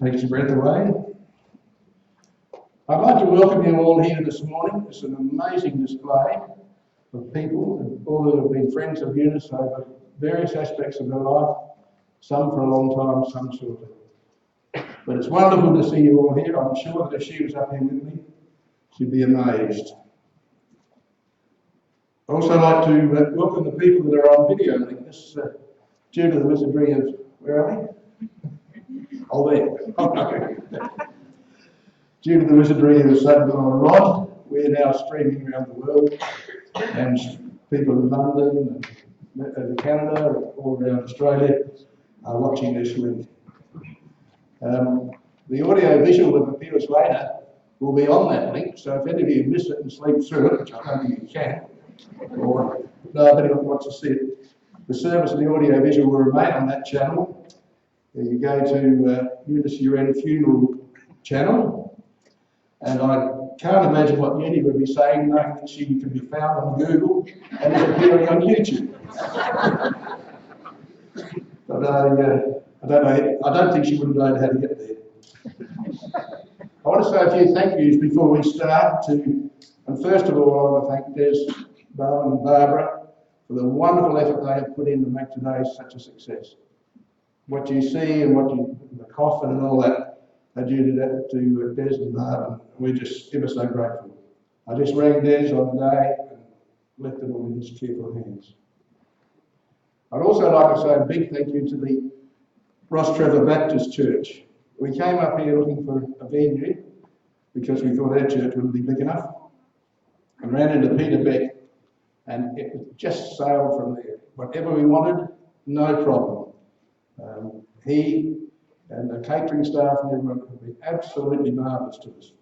Takes your breath away. I'd like to welcome you all here this morning. It's an amazing display of people, all who have been friends of Eunice over various aspects of her life, some for a long time, some shorter. But it's wonderful to see you all here. I'm sure that if she was up here with me, she'd be amazed. I'd also like to welcome the people that are on video link. This is due to the wizardry of, where are they? Oh, there. Due to the wizardry of Saturday and Rod, we're now streaming around the world, and people in London and Canada, all around Australia, are watching this link. The audio visual that appears later will be on that link, so if any of you miss it and sleep through it, which I don't think you can, or no, if anyone wants to see it, the service of the audio visual will remain on that channel. You go to Eunice Uren funeral channel, and I can't imagine what Uni would be saying, knowing that she can be found on Google and is appearing on YouTube. But I don't think she would have known how to get there. I want to say a few thank yous before we start and first of all, I want to thank Des, Bowen and Barbara for the wonderful effort they have put in to make today such a success. What you see and the coffin and all that are due to Des and Barbara. We're just ever so grateful. I just rang Des on the day and left it all in his careful hands. I'd also like to say a big thank you to the Rostrevor Baptist Church. We came up here looking for a venue because we thought our church wouldn't be big enough, and ran into Peter Beck, and it just sailed from there. Whatever we wanted, no problem. He and the catering staff and everyone have been absolutely marvellous to us.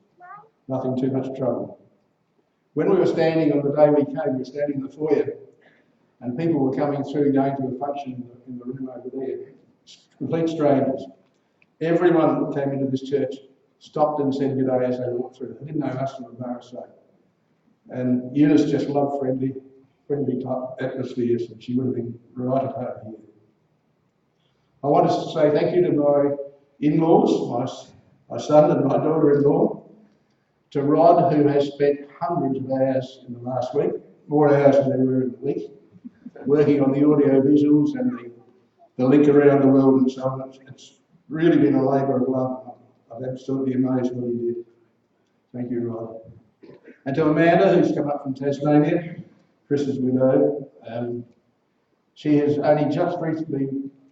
Nothing too much trouble. When we were standing on the day we came, we were standing in the foyer, and people were coming through, going to a function in the room over there. Complete strangers. Everyone that came into this church stopped and said good day as they walked through. They didn't know us from a bar of soap. And Eunice just loved friendly type atmospheres, and she would have been right at home here. I want to say thank you to my in-laws, my son and my daughter-in-law, to Rod, who has spent hundreds of hours in the last week, more hours than there were in the week, working on the audio visuals and the link around the world and so on. It's really been a labour of love. I'm absolutely amazed what he did. Thank you, Rod. And to Amanda, who's come up from Tasmania, Chris's widow. She has only just recently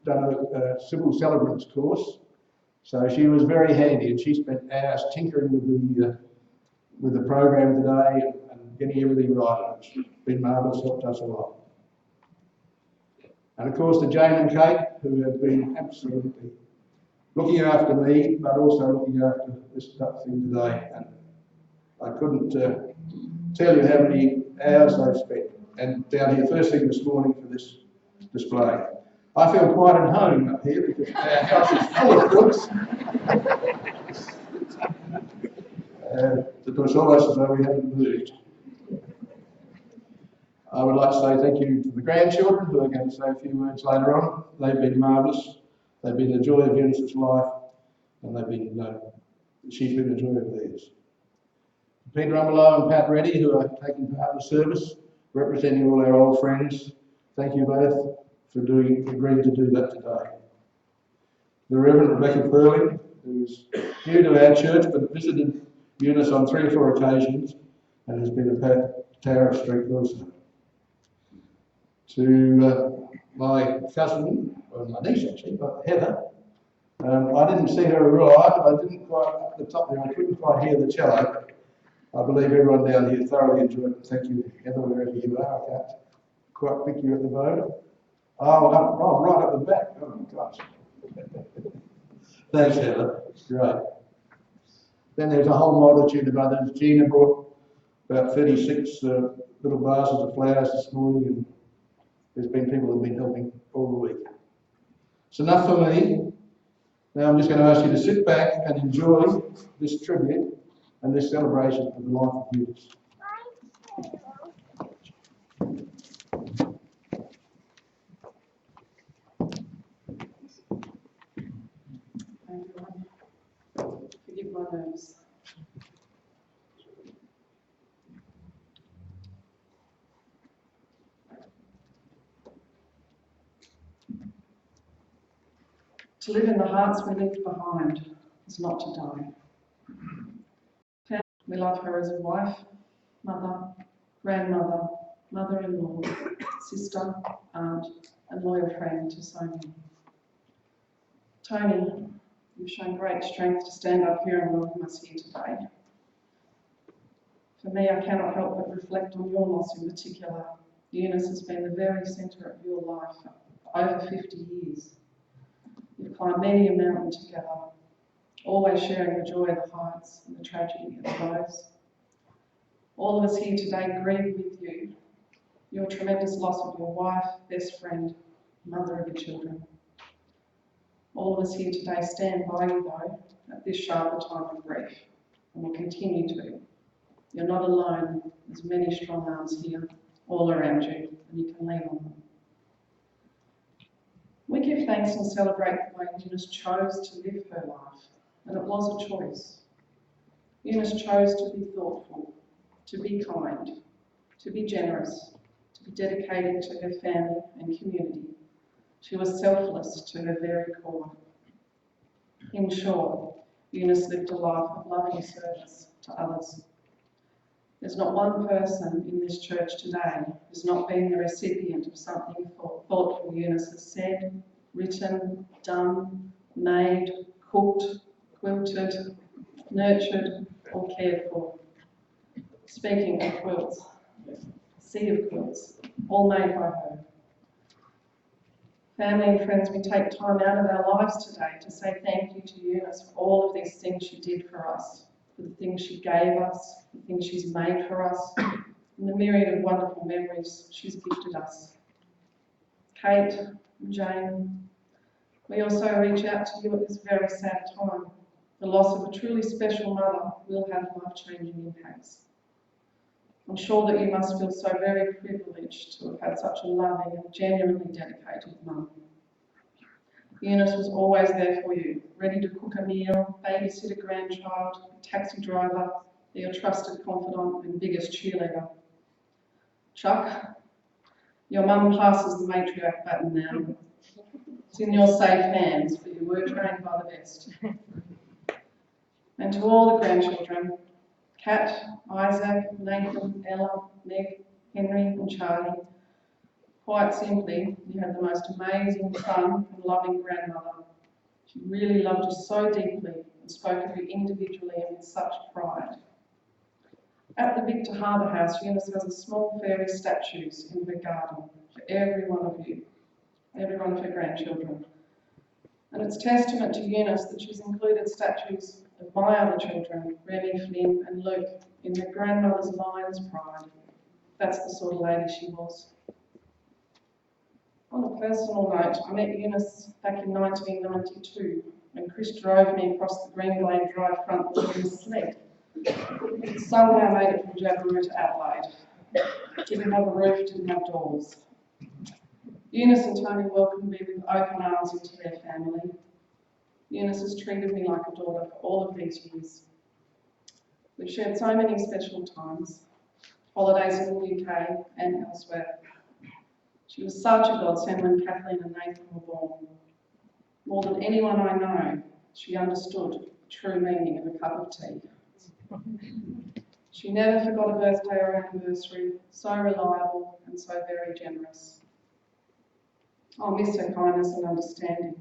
done a civil celebrants course, so she was very handy, and she spent hours tinkering with the program today and getting everything right. It's been marvellous, helped us a lot. And of course to Jane and Kate, who have been absolutely looking after me, but also looking after this thing today. And I couldn't tell you how many hours they've spent. And down here first thing this morning for this display. I feel quite at home up here because our house is full of books. It was almost as though we hadn't moved. I would like to say thank you to the grandchildren who are going to say a few words later on. They've been marvellous. They've been the joy of Eunice's life, and she's been the joy of theirs. Peter Umbelow and Pat Reddy, who are taking part in the service, representing all our old friends, thank you both for agreeing to do that today. The Reverend Rebecca Furling, who's new to our church but visited Eunice on 3 or 4 occasions and has been a Tower of Strength also. To my cousin, or my niece actually, but Heather, I didn't see her arrive. I didn't quite, up the top there, I couldn't quite hear the cello. I believe everyone down here thoroughly enjoyed it. Thank you, Heather, wherever you are. I can't quite pick you at the moment. Oh, right at the back. Oh my gosh. Thanks, Heather. Great. Then there's a whole multitude of others. Gina brought about 36 little vases of flowers this morning, and there's been people who've been helping all the week. It's enough for me. Now I'm just going to ask you to sit back and enjoy this tribute and this celebration of the life of Eunice. nerves. To live in the hearts we leave behind is not to die. We love her as a wife, mother, grandmother, mother-in-law, sister, aunt, and loyal friend to so many. Tony, you've shown great strength to stand up here and welcome us here today. For me, I cannot help but reflect on your loss in particular. Eunice has been the very centre of your life for over 50 years. You've climbed many a mountain together, always sharing the joy of the heights and the tragedy of the lows. All of us here today grieve with you your tremendous loss of your wife, best friend, mother of your children. All of us here today stand by you though at this sharper time of grief, and will continue to. You're not alone. There's many strong arms here all around you, and you can lean on them. We give thanks and celebrate the way Eunice chose to live her life, and it was a choice. Eunice chose to be thoughtful, to be kind, to be generous, to be dedicated to her family and community. She was selfless to her very core. In short, Eunice lived a life of loving service to others. There's not one person in this church today who's not been the recipient of something thoughtful Eunice has said, written, done, made, cooked, quilted, nurtured, or cared for. Speaking of quilts, a sea of quilts, all made by her. Family and friends, we take time out of our lives today to say thank you to Eunice for all of these things she did for us, for the things she gave us, the things she's made for us, and the myriad of wonderful memories she's gifted us. Kate and Jane, we also reach out to you at this very sad time. The loss of a truly special mother will have life-changing impacts. I'm sure that you must feel so very privileged to have had such a loving and genuinely dedicated mum. Eunice was always there for you, ready to cook a meal, babysit a grandchild, taxi driver, be your trusted confidant and biggest cheerleader. Chuck, your mum passes the matriarch button now. It's in your safe hands, but you were trained by the best. And to all the grandchildren, Kat, Isaac, Nathan, Ella, Meg, Henry and Charlie, quite simply, you had the most amazing, fun and loving grandmother. She really loved you so deeply and spoke of you individually and with such pride. At the Victor Harbour House, Eunice has a small fairy statues in her garden for every one of you, every one of her grandchildren. And it's testament to Eunice that she's included statues of my other children, Remy, Flynn and Luke, in her grandmother's lion's pride. That's the sort of lady she was. On a personal note, I met Eunice back in 1992 when Chris drove me across the Green Glade Drive front lawn in a sled. Somehow made it from Jabiru to Adelaide. Didn't have a roof, didn't have doors. Eunice and Tony welcomed me with open arms into their family. Eunice has treated me like a daughter for all of these years. We've shared so many special times, holidays in the UK and elsewhere. She was such a godsend when Kathleen and Nathan were born. More than anyone I know, she understood the true meaning of a cup of tea. She never forgot a birthday or anniversary, so reliable and so very generous. I'll miss her kindness and understanding.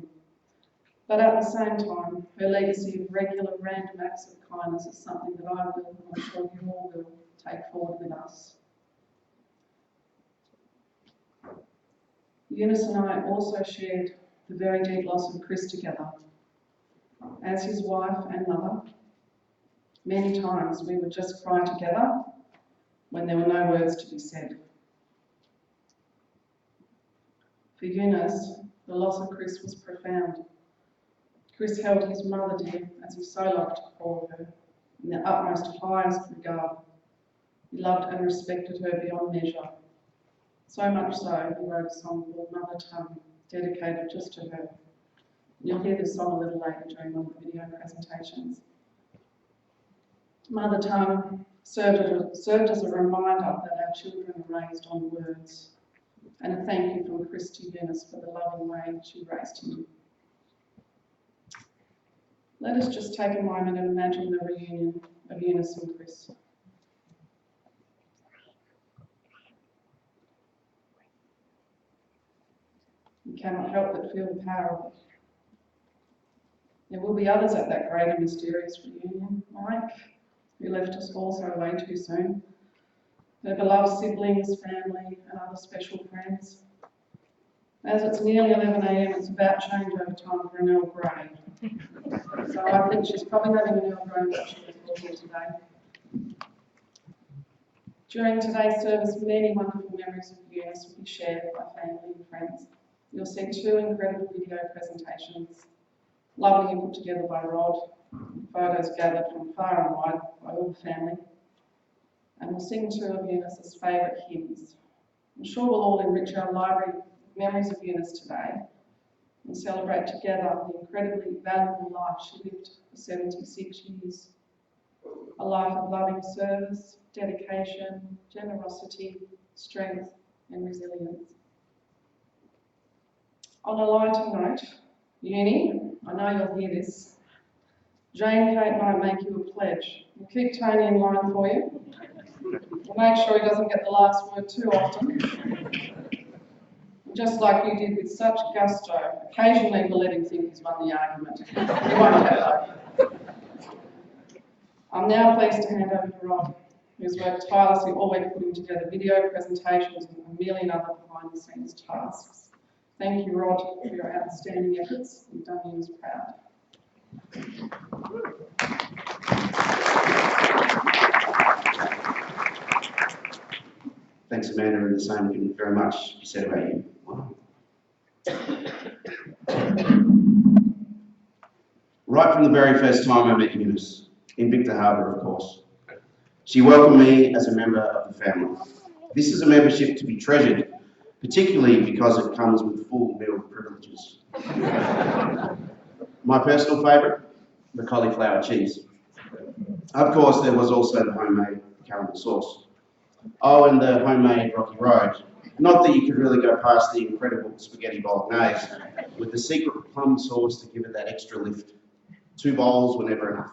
But at the same time, her legacy of regular random acts of kindness is something that I will, and I'm sure you all will, take forward with us. Eunice and I also shared the very deep loss of Chris together. As his wife and mother, many times we would just cry together when there were no words to be said. For Eunice, the loss of Chris was profound. Chris held his mother dear, as he so loved to call her, in the utmost highest regard. He loved and respected her beyond measure. So much so, he wrote a song called Mother Tongue, dedicated just to her. You'll hear this song a little later during one of the video presentations. Mother tongue served as a reminder that our children are raised on words, and a thank you from Chris to Eunice for the loving way she raised him. Let us just take a moment and imagine the reunion of Eunice and Chris. You cannot help but feel the power of it. There will be others at that great and mysterious reunion. Mike, who left us also way too soon. Her beloved siblings, family, and other special friends. As it's nearly 11 a.m, it's about changeover time for an Earl Grey. So I think she's probably having an Earl Grey while she was talking today. During today's service, many wonderful memories of Eunice will be shared by family and friends. You'll see 2 incredible video presentations, lovingly put together by Rod, photos gathered from far and wide by all the family, and we'll sing 2 of Eunice's favourite hymns. I'm sure we'll all enrich our library with memories of Eunice today and celebrate together the incredibly valuable life she lived for 76 years. A life of loving service, dedication, generosity, strength and resilience. On a lighter note, Uni, I know you'll hear this. Jane, Kate and I make you a pledge. We'll keep Tony in line for you. We'll make sure he doesn't get the last word too often. Just like you did with such gusto, occasionally we'll let him think he's won the argument. He won't have that. I'm now pleased to hand over to Rod, who's worked tirelessly all week putting together video presentations and a million other behind-the-scenes tasks. Thank you, Rod, for your outstanding efforts. You've done Eunice proud. Thanks, Amanda, and the same can very much be said about you. Right from the very first time I met Eunice, in Victor Harbour, of course, she welcomed me as a member of the family. This is a membership to be treasured, particularly because it comes with full meal privileges. My personal favourite, the cauliflower cheese. Of course, there was also the homemade caramel sauce. Oh, and the homemade Rocky Road. Not that you could really go past the incredible spaghetti bolognese, with the secret plum sauce to give it that extra lift. 2 bowls were never enough.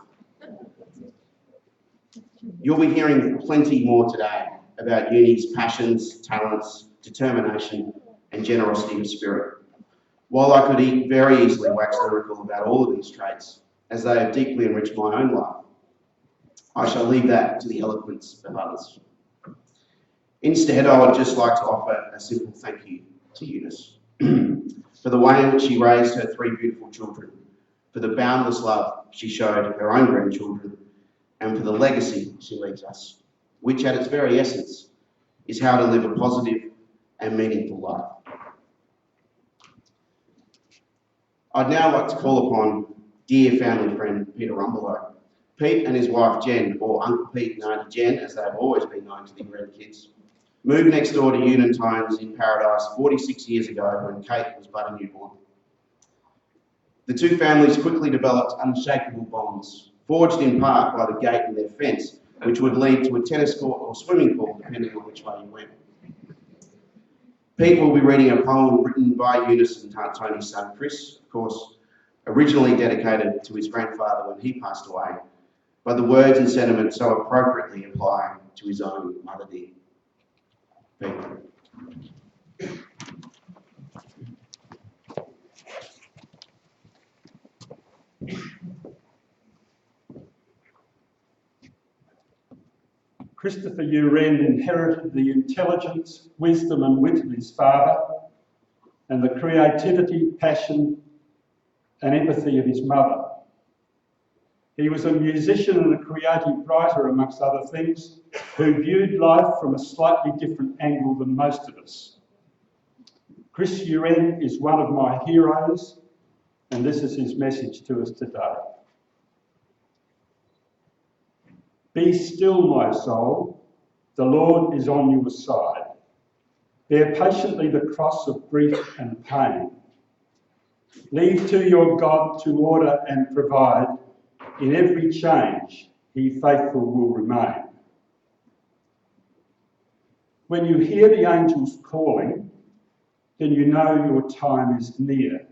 You'll be hearing plenty more today about Uni's passions, talents, determination and generosity of spirit. While I could very easily wax lyrical about all of these traits, as they have deeply enriched my own life, I shall leave that to the eloquence of others. Instead, I would just like to offer a simple thank you to Eunice for the way in which she raised her 3 beautiful children, for the boundless love she showed her own grandchildren, and for the legacy she leaves us, which at its very essence is how to live a positive and meaningful life. I'd now like to call upon dear family friend Peter Rumbelow. Pete and his wife Jen, or Uncle Pete known to Jen as they have always been known to the grandkids, moved next door to Eunice Tones in Paradise 46 years ago when Kate was but a newborn. The 2 families quickly developed unshakable bonds, forged in part by the gate in their fence, which would lead to a tennis court or swimming pool, depending on which way you went. Pete will be reading a poem written by Eunice and Tony's son Chris, of course, originally dedicated to his grandfather when he passed away, but the words and sentiments so appropriately apply to his own mother dear. Pete. Rostrevor Uren inherited the intelligence, wisdom and wit of his father and the creativity, passion and empathy of his mother. He was a musician and a creative writer, amongst other things, who viewed life from a slightly different angle than most of us. Chris Uren is one of my heroes, and this is his message to us today. Be still, my soul, the Lord is on your side. Bear patiently the cross of grief and pain. Leave to your God to order and provide in every change he faithful will remain. When you hear the angels calling, then you know your time is near.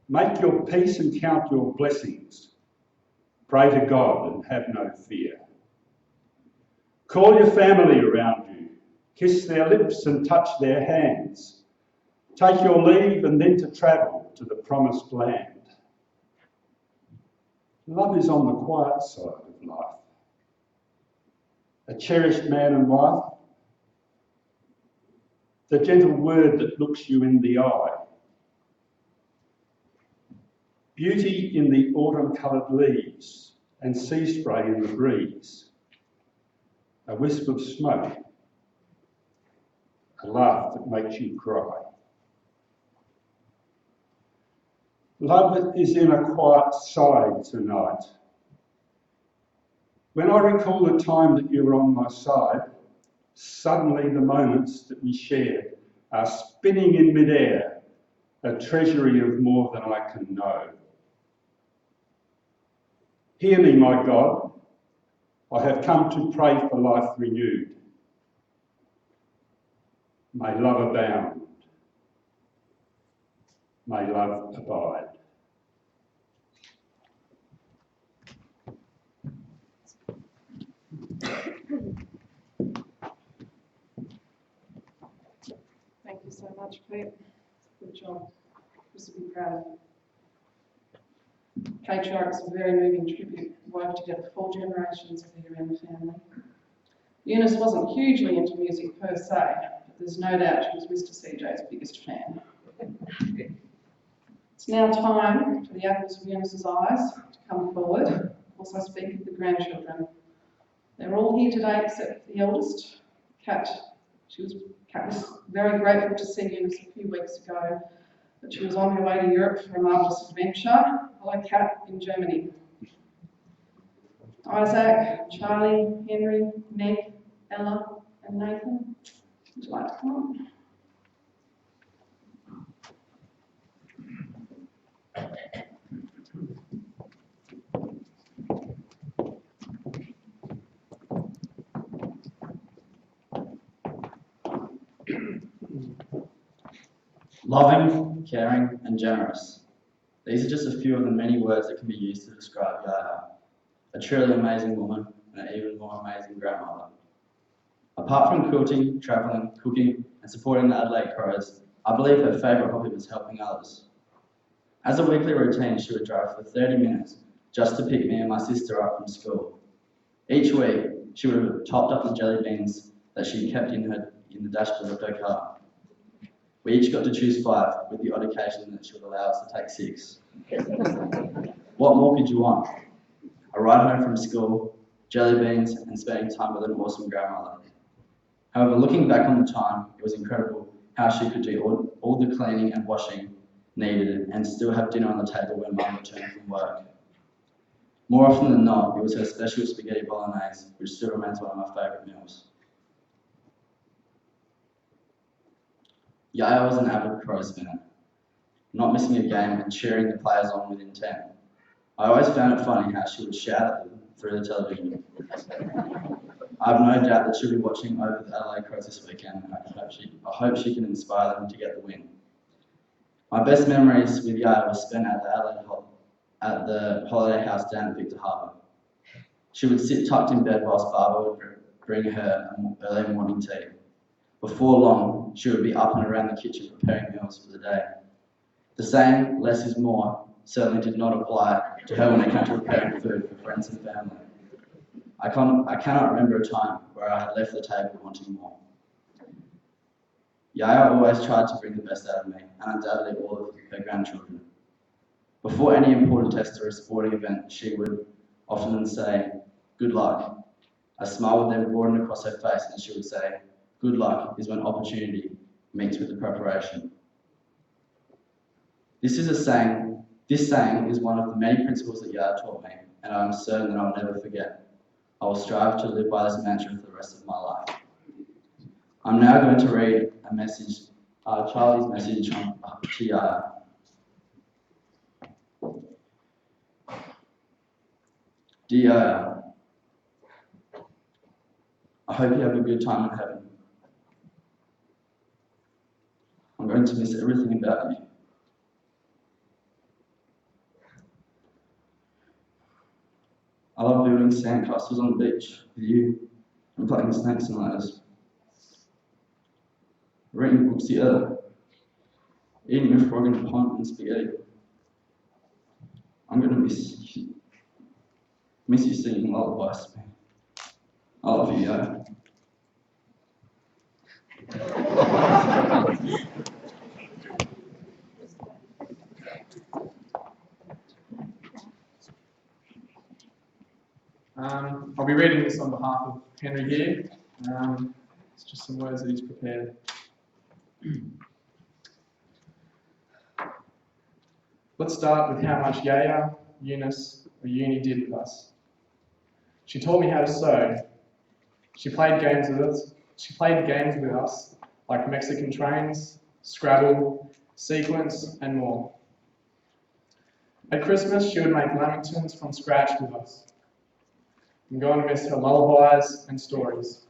Make your peace and count your blessings. Pray to God and have no fear. Call your family around you. Kiss their lips and touch their hands. Take your leave and then to travel to the promised land. Love is on the quiet side of life. A cherished man and wife, the gentle word that looks you in the eye. Beauty in the autumn-coloured leaves and sea spray in the breeze. A wisp of smoke, a laugh that makes you cry. Love is in a quiet side tonight. When I recall the time that you were on my side, suddenly the moments that we shared are spinning in midair, a treasury of more than I can know. Hear me, my God. I have come to pray for life renewed. May love abound. May love abide. Thank you so much, Pete. Good job. Just to be proud of you. Patriarch is a very moving tribute, wove together 4 generations of the Uren family. Eunice wasn't hugely into music per se, but there's no doubt she was Mr. CJ's biggest fan. It's now time for the apples of Eunice's eyes to come forward. Also speak of the grandchildren. They're all here today except the eldest, Kat. Kat was very grateful to see Eunice a few weeks ago, but she was on her way to Europe for a marvellous adventure. Hello, Kat, in Germany. Isaac, Charlie, Henry, Meg, Ella, and Nathan, would you like to come on? Loving, caring, and generous. These are just a few of the many words that can be used to describe Yaya, a truly amazing woman and an even more amazing grandmother. Apart from quilting, travelling, cooking, and supporting the Adelaide Crows, I believe her favourite hobby was helping others. As a weekly routine, she would drive for 30 minutes just to pick me and my sister up from school. Each week, she would have topped up the jelly beans that she kept in the dashboard of her car. We each got to choose 5, with the odd occasion that she would allow us to take 6. What more could you want? A ride home from school, jelly beans, and spending time with an awesome grandmother. However, looking back on the time, it was incredible how she could do all the cleaning and washing needed and still have dinner on the table when Mum returned from work. More often than not, it was her special spaghetti bolognese, which still remains one of my favourite meals. Yaya was an avid Crows fan, not missing a game and cheering the players on with intent. I always found it funny how she would shout at them through the television. I have no doubt that she'll be watching over the Adelaide Crows this weekend, and I hope she can inspire them to get the win. My best memories with Yaya was spent at the holiday house down at Victor Harbour. She would sit tucked in bed whilst Barbara would bring her early morning tea. Before long, she would be up and around the kitchen preparing meals for the day. The saying, less is more, certainly did not apply to her when it came to preparing food for friends and family. I cannot remember a time where I had left the table wanting more. Yaya always tried to bring the best out of me, and undoubtedly all of her grandchildren. Before any important test or a sporting event, she would often say, "Good luck." A smile would then broaden across her face, and she would say, "Good luck is when opportunity meets with the preparation." This saying is one of the many principles that Yaya taught me, and I am certain that I will never forget. I will strive to live by this mantra for the rest of my life. I'm now going to read a message, Charlie's message to Yaya. Dear Yaya, I hope you have a good time in heaven. I'm going to miss everything about you. I love building sandcastles on the beach with you and playing snakes and ladders. Reading books together, eating a frog in a pond and spaghetti. I'm going to miss you singing lullabies to me. I love you, Yo. I'll be reading this on behalf of Henry here. It's just some words that he's prepared. Let's start with how much Yaya, Eunice, or Uni did with us. She taught me how to sew. She played games with us like Mexican trains, Scrabble, Sequence, and more. At Christmas, she would make lamingtons from scratch with us. I'm going to miss her lullabies and stories.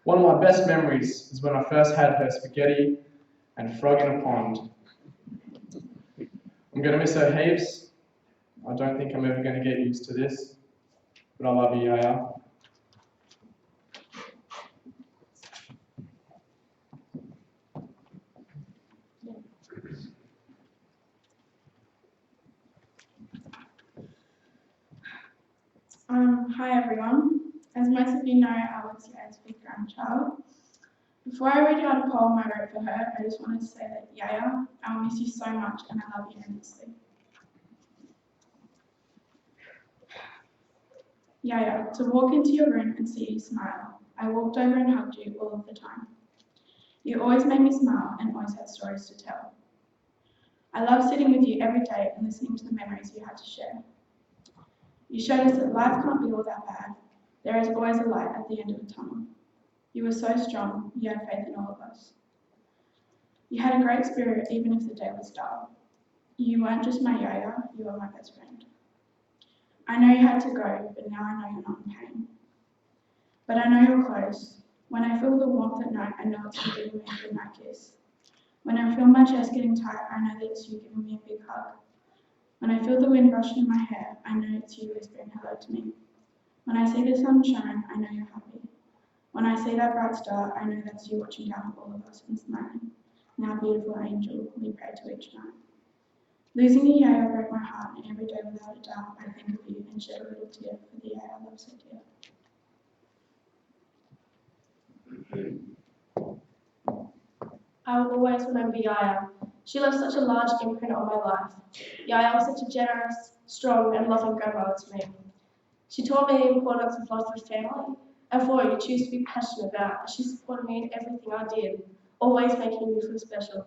One of my best memories is when I first had her spaghetti and frog in a pond. I'm going to miss her heaps. I don't think I'm ever going to get used to this, but I love you, Yaya. Hi everyone. As most of you know, I was Yaya's fifth grandchild. Before I read out a poem I wrote for her, I just wanted to say that Yaya, I will miss you so much and I love you immensely. Yaya, to walk into your room and see you smile. I walked over and hugged you all of the time. You always made me smile and always had stories to tell. I love sitting with you every day and listening to the memories you had to share. You showed us that life can't be all that bad. There is always a light at the end of the tunnel. You were so strong, you had faith in all of us. You had a great spirit even if the day was dull. You weren't just my Yaya, you were my best friend. I know you had to go, but now I know you're not in pain. But I know you're close. When I feel the warmth at night, I know it's you giving me a good night kiss. When I feel my chest getting tight, I know that it's you giving me a big hug. When I feel the wind brushing in my hair, I know it's you whispering hello to me. When I see the sun shine, I know you're happy. When I see that bright star, I know that's you watching down at all of us and smiling. Now, beautiful angel, we pray to each night. Losing you, Yaya, broke my heart, and every day without a doubt, I think of you and shed a little tear for the Yaya I love so dear. I will always remember Yaya. She left such a large imprint on my life. Yaya was such a generous, strong, and loving grandmother to me. She taught me the importance of love for family and for what you choose to be passionate about. She supported me in everything I did, always making me feel special.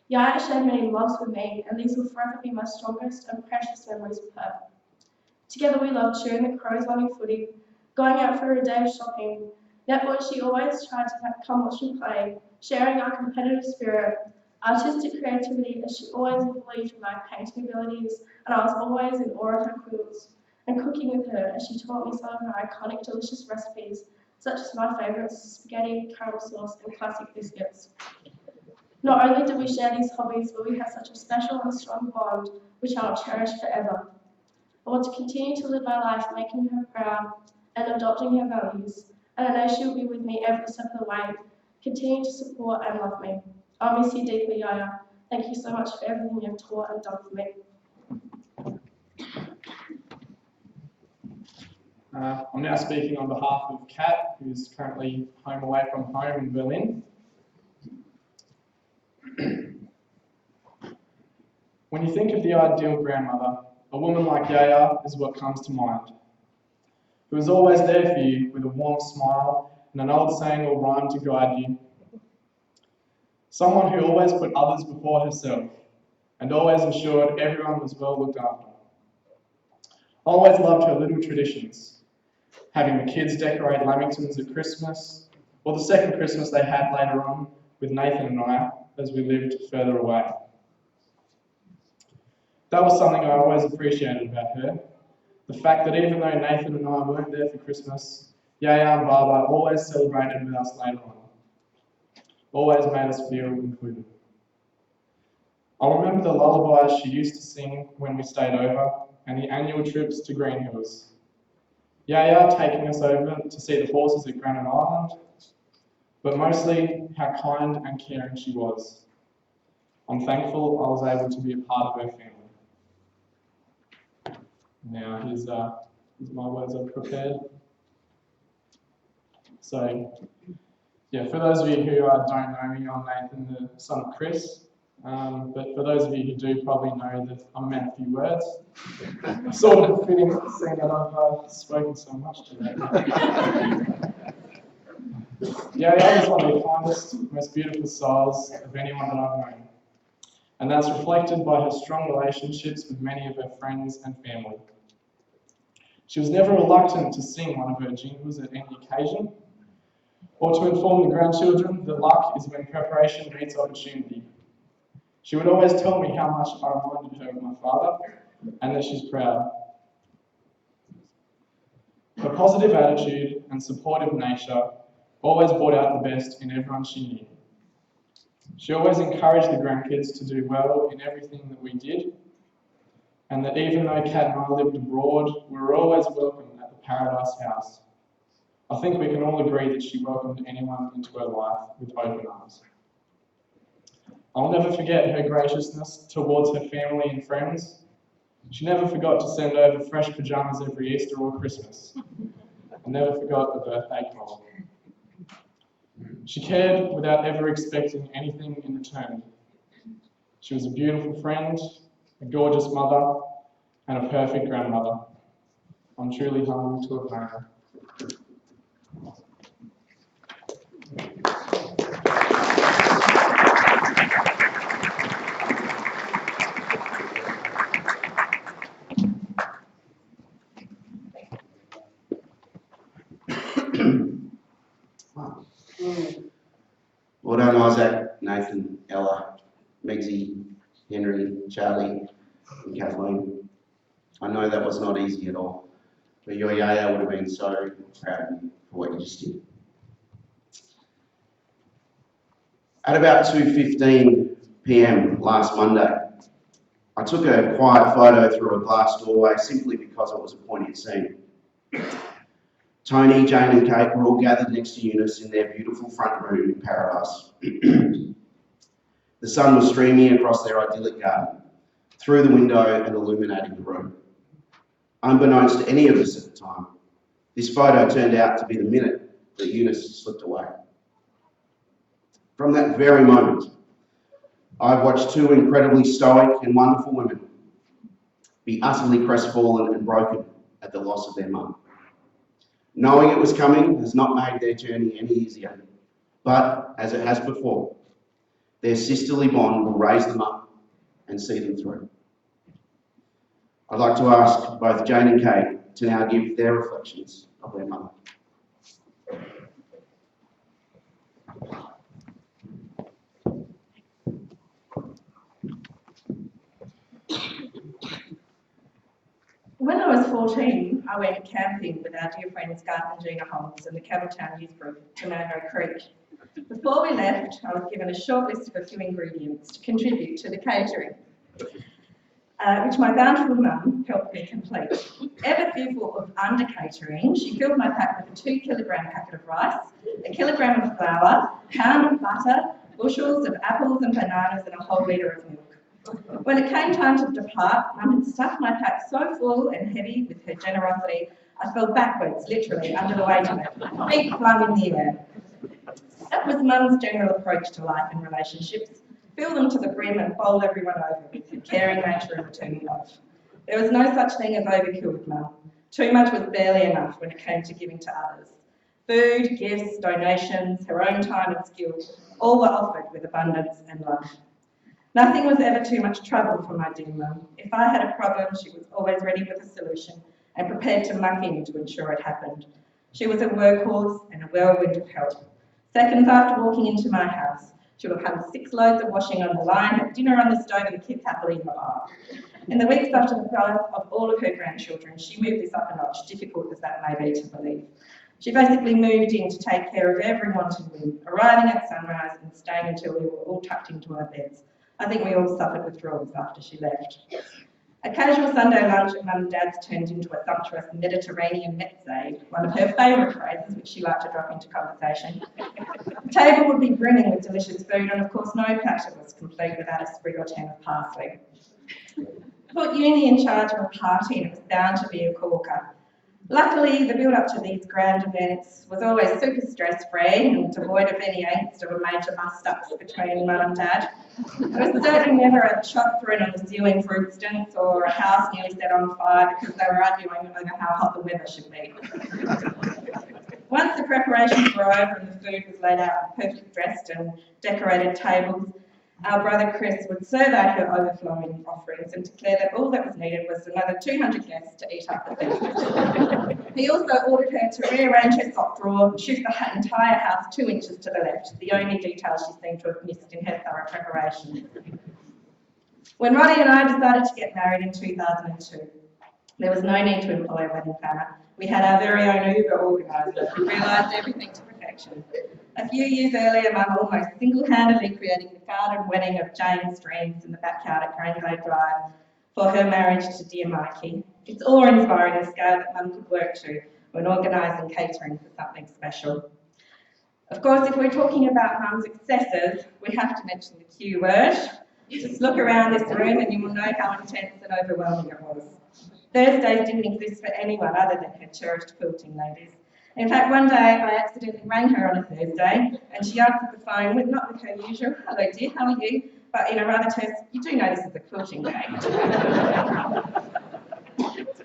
Yaya shared many loves with me, and these will forever be my strongest and precious memories with her. Together we loved cheering the Crows running footy, going out for a day of shopping. Netball, she always tried to come watch me play, sharing our competitive spirit, artistic creativity, as she always believed in my painting abilities, and I was always in awe of her quilts, and cooking with her as she taught me some of her iconic delicious recipes, such as my favourites, spaghetti, caramel sauce, and classic biscuits. Not only did we share these hobbies, but we had such a special and strong bond, which I will cherish forever. I want to continue to live my life making her proud and adopting her values, and I know she will be with me every step of the way, continue to support and love me. I'll miss you deeply, Yaya. Thank you so much for everything you've taught and done for me. I'm now speaking on behalf of Kat, who's currently home away from home in Berlin. When you think of the ideal grandmother, a woman like Yaya is what comes to mind. Who is always there for you with a warm smile and an old saying or rhyme to guide you. Someone who always put others before herself and always ensured everyone was well looked after. Always loved her little traditions, having the kids decorate lamingtons at Christmas, or the second Christmas they had later on with Nathan and I as we lived further away. That was something I always appreciated about her, The fact that even though Nathan and I weren't there for Christmas, Yaya and Baba always celebrated with us later on. Always made us feel included. I remember the lullabies she used to sing when we stayed over, and the annual trips to Green Hills. Yaya taking us over to see the horses at Granite Island, but mostly how kind and caring she was. I'm thankful I was able to be a part of her family. Now, here's my words I've prepared. So, yeah, for those of you who don't know me, I'm Nathan, the son of Chris. But for those of you who do probably know that I'm a man of few words. Sort of fitting seeing that I've spoken so much today. Yaya is one of the kindest, most beautiful souls of anyone that I've known. And that's reflected by her strong relationships with many of her friends and family. She was never reluctant to sing one of her jingles at any occasion, or to inform the grandchildren that luck is when preparation meets opportunity. She would always tell me how much I reminded her of my father, and that she's proud. Her positive attitude and supportive nature always brought out the best in everyone she knew. She always encouraged the grandkids to do well in everything that we did, and that even though Kat and I lived abroad, we were always welcome at the Paradise House. I think we can all agree that she welcomed anyone into her life with open arms. I'll never forget her graciousness towards her family and friends. She never forgot to send over fresh pyjamas every Easter or Christmas. I never forgot the birthday call. She cared without ever expecting anything in return. She was a beautiful friend, a gorgeous mother, and a perfect grandmother. I'm truly humbled to have known her. Well done, Isaac, Nathan, Ella, Megsy, Henry, Charlie, and Kathleen. I know that was not easy at all, but your Yaya would have been so proud of you for what you just did. At about 2:15 p.m. last Monday, I took a quiet photo through a glass doorway simply because it was a poignant scene. Tony, Jane and Kate were all gathered next to Eunice in their beautiful front room in Paradise. The sun was streaming across their idyllic garden, through the window and illuminating the room. Unbeknownst to any of us at the time, this photo turned out to be the minute that Eunice slipped away. From that very moment, I watched two incredibly stoic and wonderful women be utterly crestfallen and broken at the loss of their mum. Knowing it was coming has not made their journey any easier, but as it has before, their sisterly bond will raise them up and see them through. I'd like to ask both Jane and Kate to now give their reflections of their mother. When I was 14, I went camping with our dear friends Garth and Gina Holmes and the Campbelltown Youth Group to Mango Creek. Before we left, I was given a short list of a few ingredients to contribute to the catering, which my bountiful mum helped me complete. Ever fearful of under-catering, she filled my pack with a 2-kilogram packet of rice, a kilogram of flour, a pound of butter, bushels of apples and bananas, and a whole litre of milk. When it came time to depart, Mum had stuffed my pack so full and heavy with her generosity, I fell backwards, literally, under the weight of it, feet flung in the air. That was Mum's general approach to life and relationships. Fill them to the brim and bowl everyone over with her caring nature and returning love. There was no such thing as overkill with Mum. Too much was barely enough when it came to giving to others. Food, gifts, donations, her own time and skill, all were offered with abundance and love. Nothing was ever too much trouble for my dear Mum. If I had a problem, she was always ready with a solution and prepared to muck in to ensure it happened. She was a workhorse and a whirlwind of help. Seconds after walking into my house, she would have 6 loads of washing on the line, have dinner on the stove and the kids happily in the bar. In the weeks after the birth of all of her grandchildren, she moved this up a notch, difficult as that may be to believe. She basically moved in to take care of every wanted win, arriving at sunrise and staying until we were all tucked into our beds. I think we all suffered withdrawals after she left. A casual Sunday lunch at Mum and Dad's turned into a sumptuous Mediterranean mezze, one of her favourite phrases, which she liked to drop into conversation. The table would be brimming with delicious food, and of course no platter was complete without a sprig or 10 of parsley. Put Uni in charge of a party and it was bound to be a corker. Luckily, the build-up to these grand events was always super stress-free and devoid of any angst of a major bust-ups between Mum and Dad. There was certainly never a shot thrown on the ceiling, for instance, or a house nearly set on fire because they were arguing over how hot the weather should be. Once the preparations were over and the food was laid out on perfect dressed and decorated tables, our brother Chris would survey her overflowing offerings and declare that all that was needed was another 200 guests to eat up the feast. He also ordered her to rearrange her sock drawer and shift the entire house 2 inches to the left, the only detail she seemed to have missed in her thorough preparation. When Roddy and I decided to get married in 2002, there was no need to employ a wedding planner. We had our very own Uber organiser who realised everything to perfection. A few years earlier, Mum almost single-handedly created the garden wedding of Jane Streams in the backyard at Granglade Drive for her marriage to dear Mikey. It's awe-inspiring the scale that Mum could work to when organising catering for something special. Of course, if we're talking about Mum's excesses, we have to mention the Q word. Just look around this room and you will know how intense and overwhelming it was. Thursdays didn't exist for anyone other than her cherished quilting ladies. In fact, one day I accidentally rang her on a Thursday and she answered the phone with not with her usual, "Hello dear, how are you?" but in a rather terse, "You do know this is a quilting day."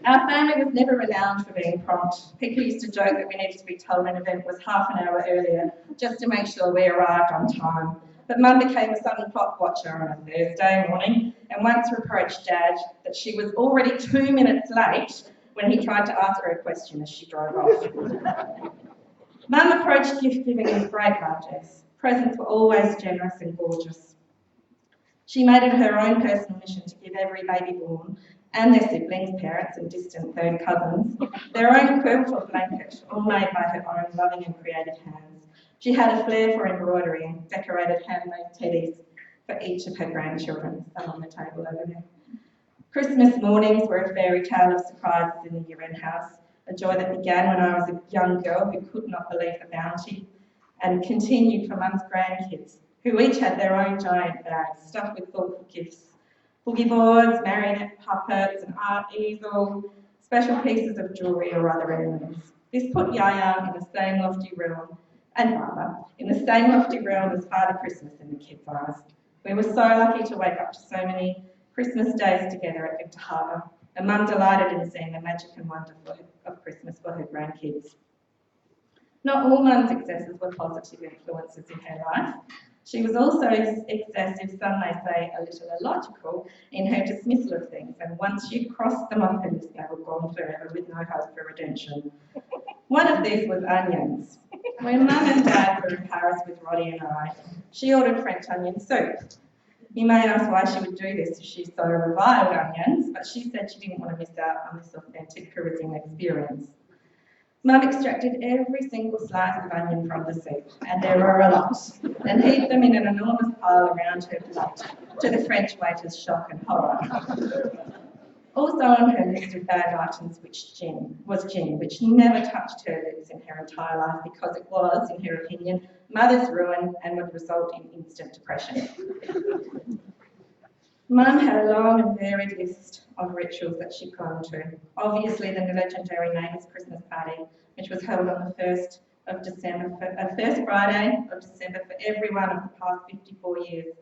Our family was never renowned for being prompt. People used to joke that we needed to be told an event was half an hour earlier just to make sure we arrived on time. But Mum became a sudden clock watcher on a Thursday morning and once reproached Dad that she was already 2 minutes late when he tried to ask her a question as she drove off. Mum approached gift giving with great largesse. Presents were always generous and gorgeous. She made it her own personal mission to give every baby born and their siblings, parents and distant third cousins their own quilt or blanket, all made by her own loving and creative hands. She had a flair for embroidery and decorated handmade teddies for each of her grandchildren, some on the table over there. Christmas mornings were a fairy tale of surprises in the Uren house, a joy that began when I was a young girl who could not believe the bounty and continued for Mum's grandkids, who each had their own giant bags stuffed with thoughtful gifts. Boogie boards, marionette puppets, an art easel, special pieces of jewellery or other heirlooms. This put Yaya in the same lofty realm, and Baba, in the same lofty realm as Father Christmas in the kids' eyes. We were so lucky to wake up to so many Christmas days together at Victor Harbour, and Mum delighted in seeing the magic and wonder of Christmas for her grandkids. Not all Mum's excesses were positive influences in her life. She was also excessive, some may say a little illogical, in her dismissal of things, and once she'd crossed them off her list, they were gone forever with no hope for redemption. One of these was onions. When Mum and Dad were in Paris with Roddy and I, she ordered French onion soup. You may ask why she would do this if she so reviled onions, but she said she didn't want to miss out on this authentic Parisian experience. Mum extracted every single slice of onion from the soup, and there were a lot, and heaped them in an enormous pile around her plate, to the French waiter's shock and horror. Also on her list of bad items was gin, which never touched her lips in her entire life because it was, in her opinion, mother's ruin and would result in instant depression. Mum had a long and varied list of rituals that she clung to. Obviously, the legendary Neighbours Christmas party, which was held on the 1st of December, first Friday of December for every one of the past 54 years.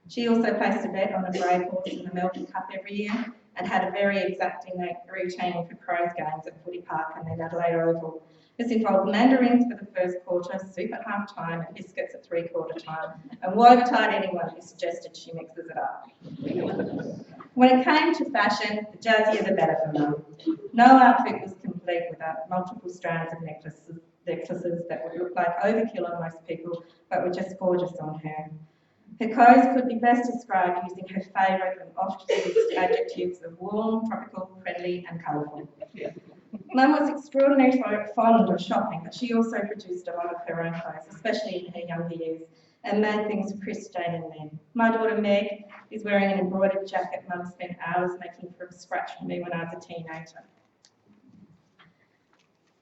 She also placed a bet on the Brave Horse in the Melbourne Cup every year and had a very exacting routine for Crows games at Footy Park and then Adelaide Oval. This involved mandarins for the first quarter, soup at half time and biscuits at 3/4 time, and woe betide anyone who suggested she mixes it up. When it came to fashion, the jazzier the better for Mum. No outfit was complete without multiple strands of necklaces that would look like overkill on most people, but were just gorgeous on her. Her clothes could be best described using her favourite and oft-used adjectives of warm, tropical, friendly and colourful. Mum was extraordinarily fond of shopping, but she also produced a lot of her own clothes, especially in her younger years, and made things for Chris, Jane and me. My daughter Meg is wearing an embroidered jacket Mum spent hours making from scratch for me when I was a teenager.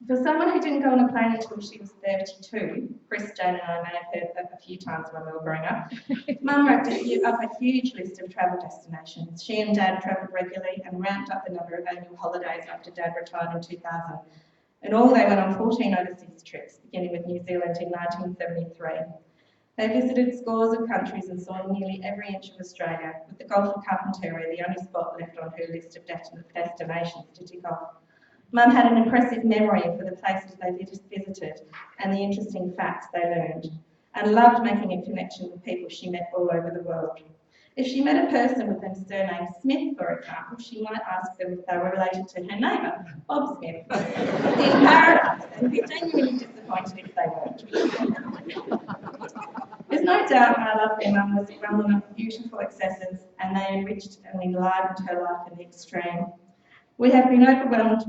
For someone who didn't go on a plane until she was 32, Chris, Jane and I may have heard that a few times when we were growing up, Mum wrapped up a huge list of travel destinations. She and Dad travelled regularly and ramped up the number of annual holidays after Dad retired in 2000. In all, they went on 14 overseas trips, beginning with New Zealand in 1973. They visited scores of countries and saw nearly every inch of Australia, with the Gulf of Carpentaria the only spot left on her list of destinations to tick off. Mum had an impressive memory for the places they visited and the interesting facts they learned, and loved making a connection with people she met all over the world. If she met a person with the surname Smith, for example, she might ask them if they were related to her neighbour, Bob Smith, in Paradise, and be genuinely disappointed if they weren't. There's no doubt my love for Mum was one of beautiful excesses, and they enriched and enlivened her life in the extreme. We have been overwhelmed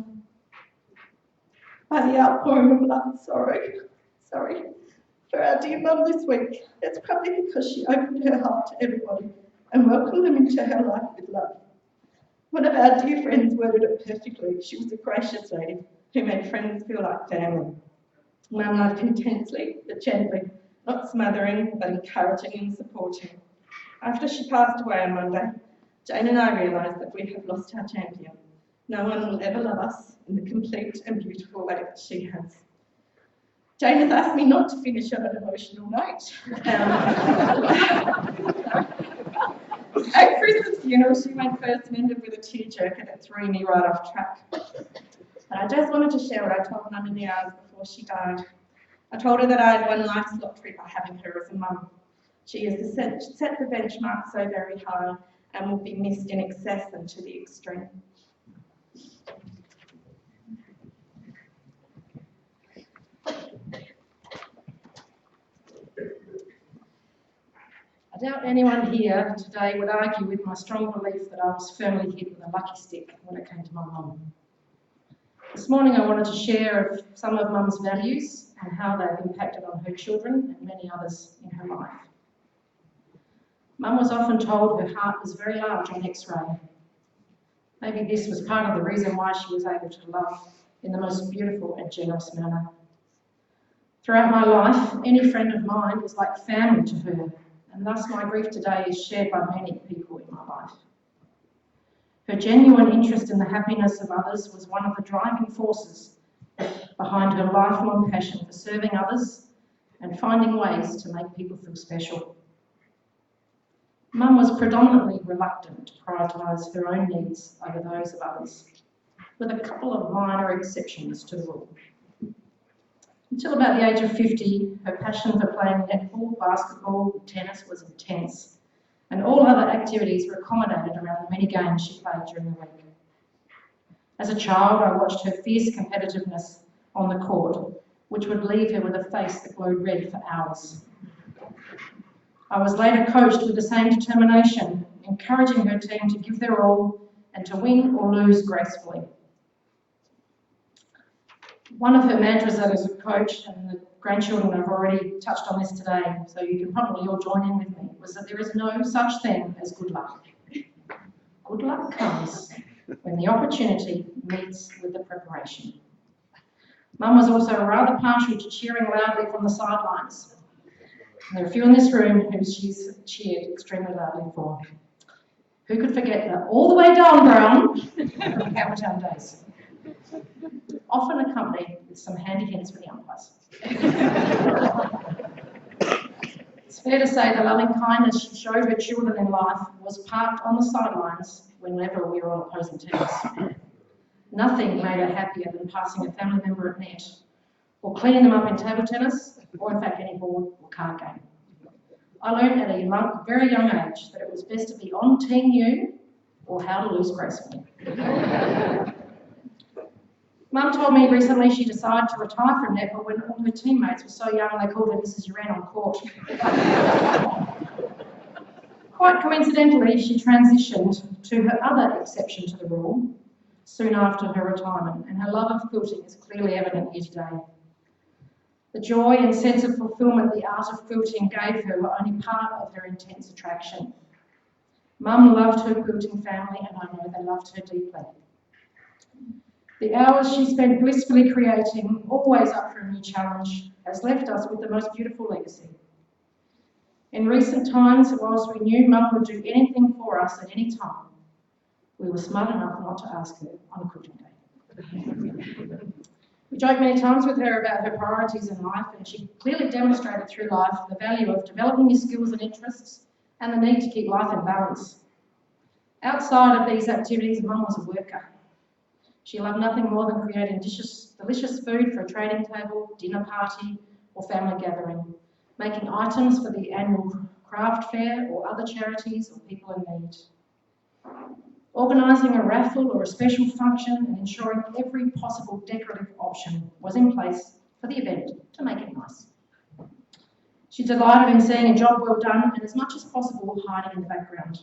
by the outpouring of love and sorry, for our dear Mum this week. It's probably because she opened her heart to everybody and welcomed them into her life with love. One of our dear friends worded it perfectly. She was a gracious lady who made friends feel like family. Mum loved intensely, but gently, not smothering, but encouraging and supporting. After she passed away on Monday, Jane and I realised that we have lost our champion. No one will ever love us in the complete and beautiful way that she has. Jane has asked me not to finish on an emotional note. At Chris's funeral, she went first and ended with a tearjerker that threw me right off track. But I just wanted to share what I told Mum in the hours before she died. I told her that I had won life's lottery by having her as a mum. She has set the benchmark so very high and will be missed in excess and to the extreme. I doubt anyone here today would argue with my strong belief that I was firmly hit with a lucky stick when it came to my mum. This morning I wanted to share some of Mum's values and how they've impacted on her children and many others in her life. Mum was often told her heart was very large on X-ray. Maybe this was part of the reason why she was able to love in the most beautiful and generous manner. Throughout my life, any friend of mine was like family to her, and thus my grief today is shared by many people in my life. Her genuine interest in the happiness of others was one of the driving forces behind her lifelong passion for serving others and finding ways to make people feel special. Mum was predominantly reluctant to prioritise her own needs over those of others, with a couple of minor exceptions to the rule. Until about the age of 50, her passion for playing netball, basketball, and tennis was intense, and all other activities were accommodated around the many games she played during the week. As a child, I watched her fierce competitiveness on the court, which would leave her with a face that glowed red for hours. I was later coached with the same determination, encouraging her team to give their all and to win or lose gracefully. One of her mantras as a coach, and the grandchildren have already touched on this today, so you can probably all join in with me, was that there is no such thing as good luck. Good luck comes when the opportunity meets with the preparation. Mum was also rather partial to cheering loudly from the sidelines. And there are a few in this room who she's cheered extremely loudly for. Who could forget that all the way down Brown from Campbelltown days? Often accompanied with some handy hints for the umpires. It's fair to say the loving kindness she showed her children in life was parked on the sidelines whenever we were on opposing teams. Nothing made her happier than passing a family member at net, or cleaning them up in table tennis, or in fact any board or card game. I learned at a very young age that it was best to be on Team U or how to lose gracefully. Mum told me recently she decided to retire from netball when all her teammates were so young they called her Mrs. Uren on court. Quite coincidentally, she transitioned to her other exception to the rule soon after her retirement, and her love of quilting is clearly evident here today. The joy and sense of fulfilment the art of quilting gave her were only part of her intense attraction. Mum loved her quilting family, and I know they loved her deeply. The hours she spent blissfully creating, always up for a new challenge, has left us with the most beautiful legacy. In recent times, whilst we knew Mum would do anything for us at any time, we were smart enough not to ask her on a quilting day. We joked many times with her about her priorities in life, and she clearly demonstrated through life the value of developing your skills and interests and the need to keep life in balance. Outside of these activities, Mum was a worker. She loved nothing more than creating delicious food for a trading table, dinner party, or family gathering, making items for the annual craft fair or other charities or people in need, organising a raffle or a special function and ensuring every possible decorative option was in place for the event to make it nice. She delighted in seeing a job well done and as much as possible hiding in the background.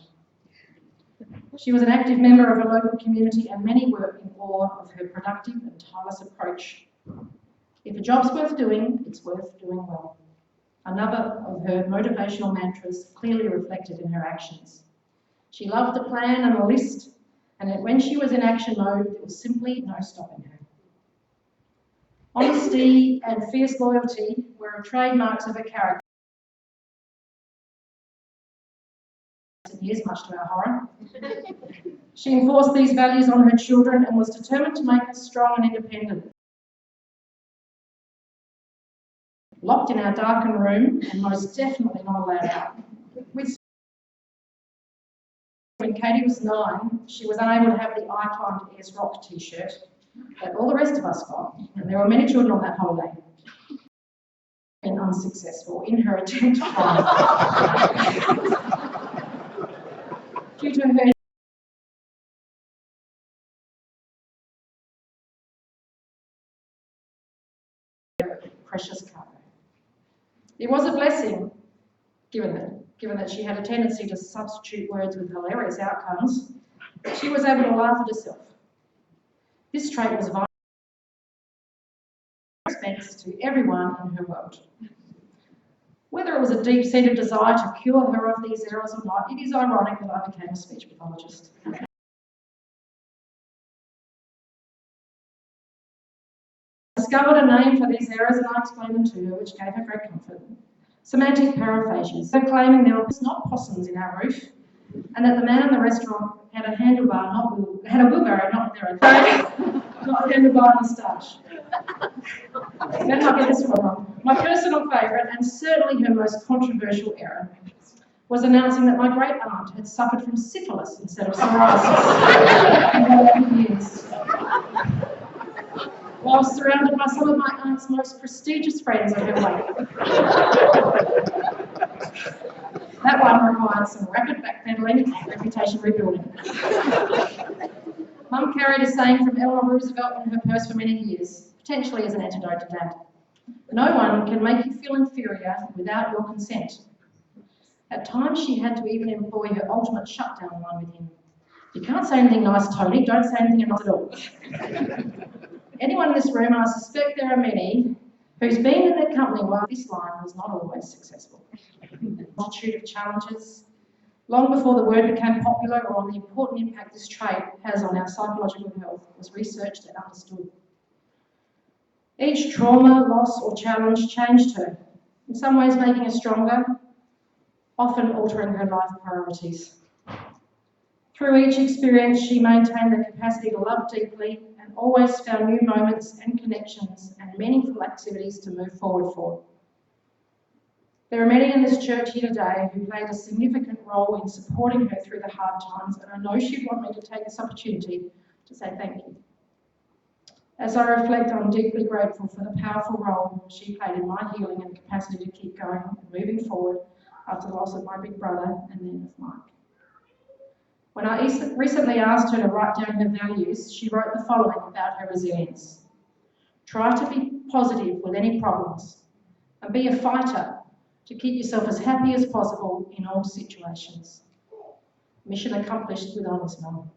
She was an active member of her local community, and many were in awe of her productive and tireless approach. If a job's worth doing, it's worth doing well. Another of her motivational mantras clearly reflected in her actions. She loved a plan and a list, and when she was in action mode, there was simply no stopping her. Honesty and fierce loyalty were trademarks of her character. Years, much to our horror. She enforced these values on her children and was determined to make us strong and independent. Locked in our darkened room and most definitely not allowed out. When Katie was 9, she was unable to have the I Climbed Ayers Rock t-shirt that all the rest of us got, and there were many children on that holiday. And unsuccessful in her attempt to climb. Due to her precious cargo. It was a blessing, given that she had a tendency to substitute words with hilarious outcomes. She was able to laugh at herself. This trait was vital to everyone in her world. Whether it was a deep-seated desire to cure her of these errors or not, it is ironic that I became a speech pathologist. I discovered a name for these errors and I explained them to her, which gave her great comfort. Semantic paraphages, so claiming there were not possums in our roof, and that the man in the restaurant had a wheelbarrow, not their own, not a handlebar moustache. Then I'll get this one wrong. My personal favourite, and certainly her most controversial error, was announcing that my great aunt had suffered from syphilis instead of psoriasis in her later years. While surrounded by some of my aunt's most prestigious friends at her wake. That one required some rapid backpedaling and reputation rebuilding. Mum carried a saying from Eleanor Roosevelt in her purse for many years, potentially as an antidote to Dad. No one can make you feel inferior without your consent. At times she had to even employ her ultimate shutdown line with him. You can't say anything nice, Tony, don't say anything nice at all. Anyone in this room, I suspect there are many, who's been in their company while this line was not always successful. A multitude of challenges, long before the word became popular or on the important impact this trait has on our psychological health, was researched and understood. Each trauma, loss or challenge changed her, in some ways making her stronger, often altering her life priorities. Through each experience, she maintained the capacity to love deeply and always found new moments and connections and meaningful activities to move forward for. There are many in this church here today who played a significant role in supporting her through the hard times, and I know she'd want me to take this opportunity to say thank you. As I reflect, I'm deeply grateful for the powerful role she played in my healing and capacity to keep going and moving forward after the loss of my big brother and then of Mike. When I recently asked her to write down her values, she wrote the following about her resilience. Try to be positive with any problems and be a fighter to keep yourself as happy as possible in all situations. Mission accomplished with honours, Mum.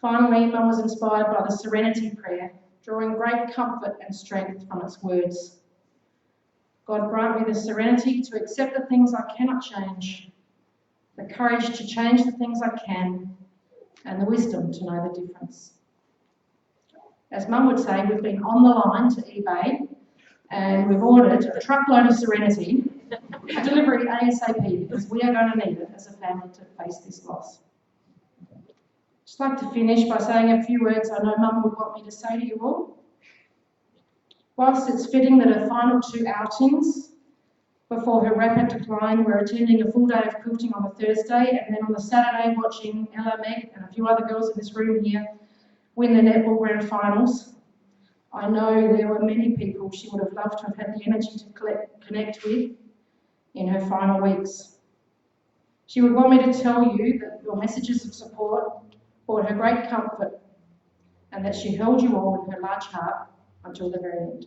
Finally, Mum was inspired by the Serenity Prayer, drawing great comfort and strength from its words. God grant me the serenity to accept the things I cannot change, the courage to change the things I can, and the wisdom to know the difference. As Mum would say, we've been on the line to eBay and we've ordered a truckload of serenity for delivery ASAP because we are going to need it as a family to face this loss. I'd just like to finish by saying a few words I know Mum would want me to say to you all. Whilst it's fitting that her final 2 outings before her rapid decline were attending a full day of quilting on the Thursday and then on the Saturday watching Ella, Meg and a few other girls in this room here win the netball grand finals, I know there were many people she would have loved to have had the energy to connect with in her final weeks. She would want me to tell you that your messages of support brought her great comfort and that she held you all in her large heart until the very end.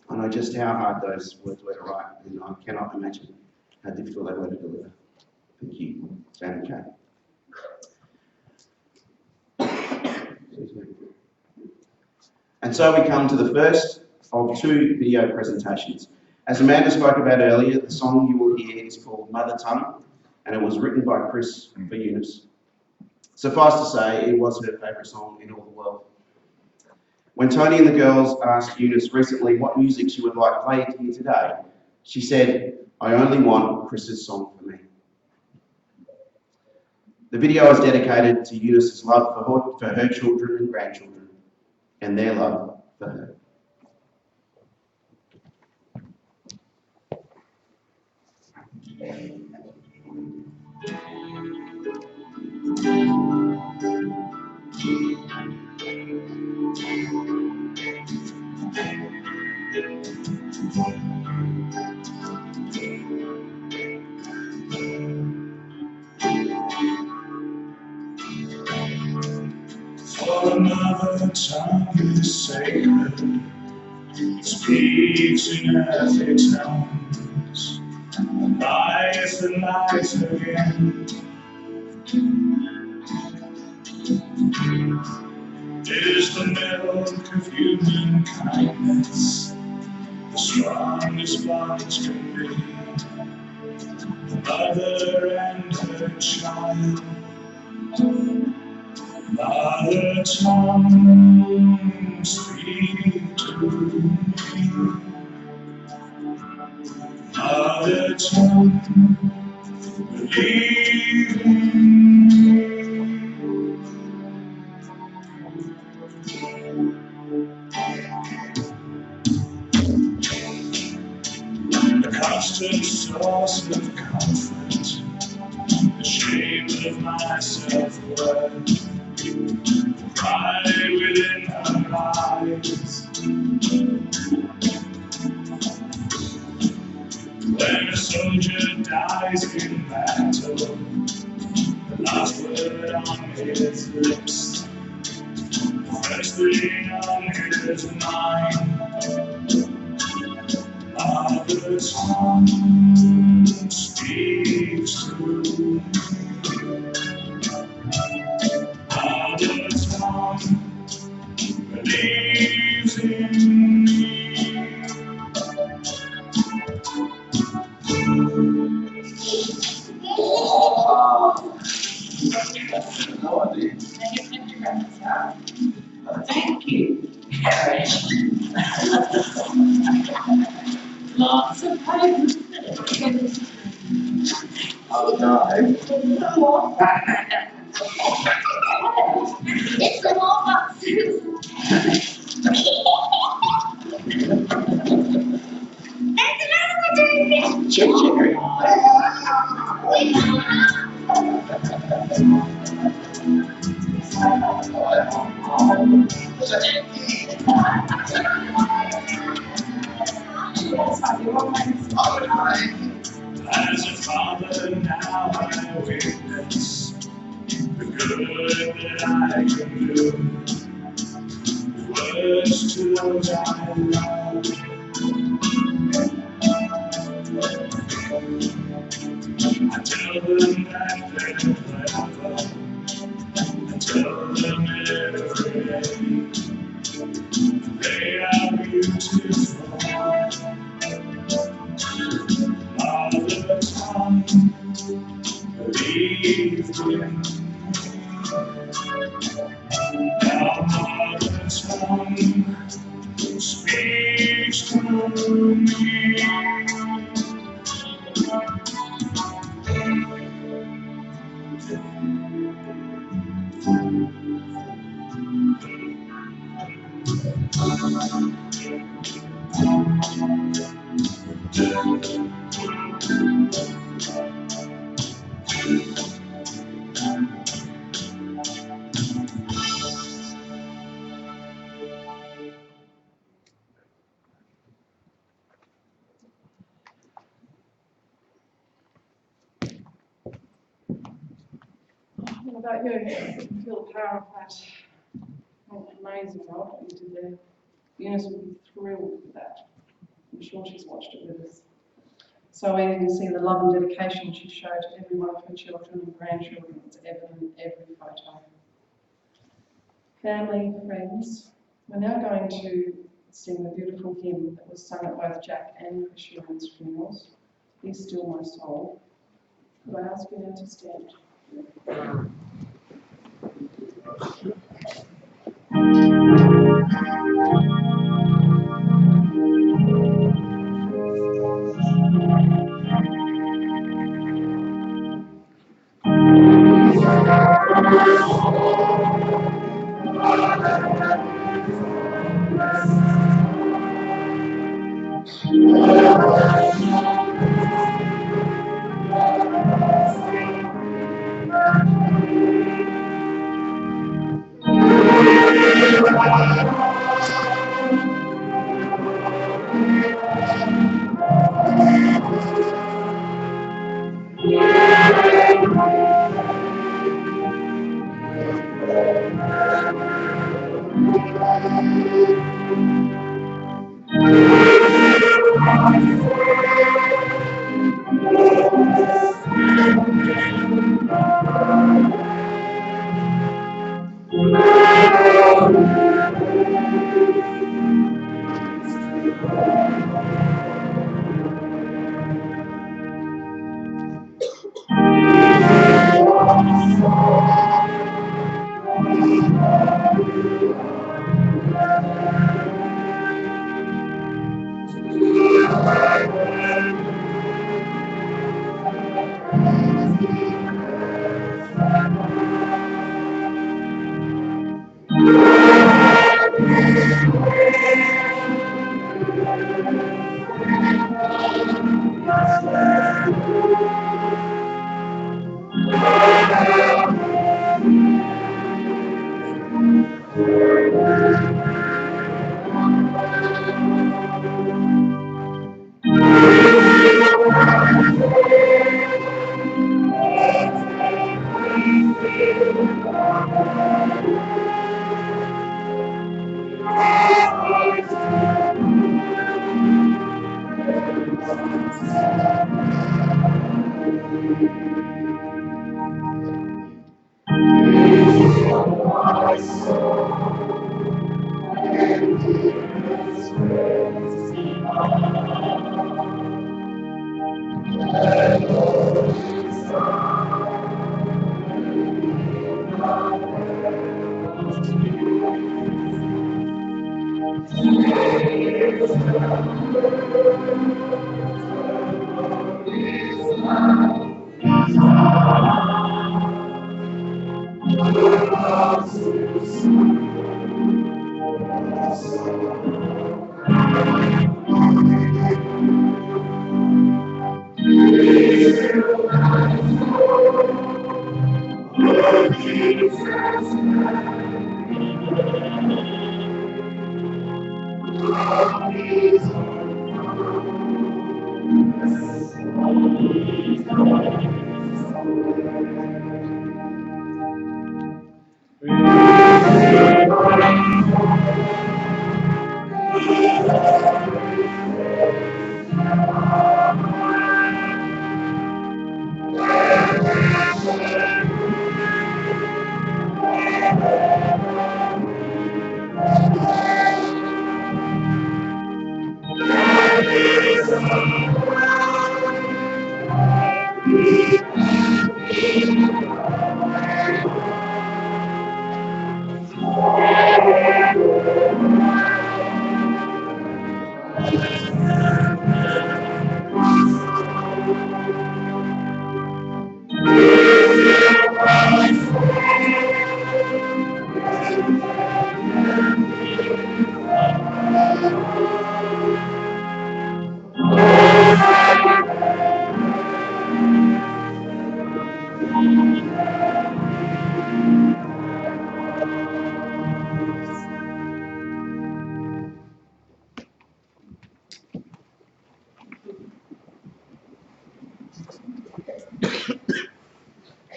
I know just how hard those words were to write, and I cannot imagine how difficult they were to deliver. Thank you, Jan and Kate. And so we come to the first of 2 video presentations. As Amanda spoke about earlier, the song you will hear is called Mother Tongue, and it was written by Chris for Eunice. Suffice to say, it was her favourite song in all the world. When Tony and the girls asked Eunice recently what music she would like played here today, she said, "I only want Chris's song for me." The video is dedicated to Eunice's love for her children and grandchildren, and their love for her. For another tongue is sacred, speaks in earthly tones, life and life again. Is the milk of human kindness, the strongest bonds can be, the mother and her child. Mother tongue, speak to me. Mother tongue, believe in me. The constant source of comfort, the shape of my self-worth, pride within her eyes. When a soldier dies in battle, the last word on his lips, the first thing on his mind. Mother tongue speaks to me. Mother tongue believes in me. Thank you, Harry. Lots of papers. Oh no. It's the more boxes. There's another one doing this. Ginger. As a father now I witness good that I can do. Words to those I love. I tell them that they're clever. I tell them every day they are beautiful. Mother tongue, believe in. Now mother tongue speaks to me. What about you? Feel the power of that. Oh, amazing, Rob, what you did there. Eunice would be thrilled with that. I'm sure she's watched it with us. So you can see the love and dedication she showed to every one of her children and grandchildren. It's evident in every photo. Family, friends, we're now going to sing the beautiful hymn that was sung at both Jack and Patricia Uren's funerals, Be Still My Soul. Could I ask you now to stand?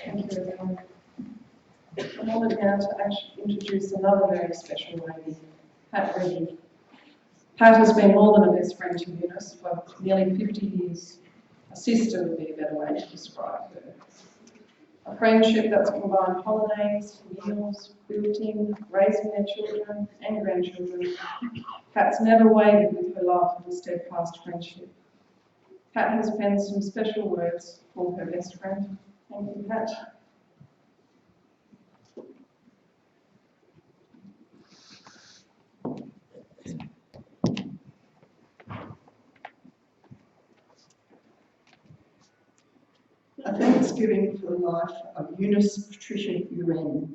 Thank you, everyone. I'm honoured now to actually introduce another very special lady, Pat Reddy. Pat has been more than a best friend to Eunice for nearly 50 years. A sister would be a better way to describe her. A friendship that's combined holidays, meals, quilting, raising their children and grandchildren. Pat's never wavered with her love and steadfast friendship. Pat has penned some special words for her best friend. Thank you, Pat. A thanksgiving for the life of Eunice Patricia Uren.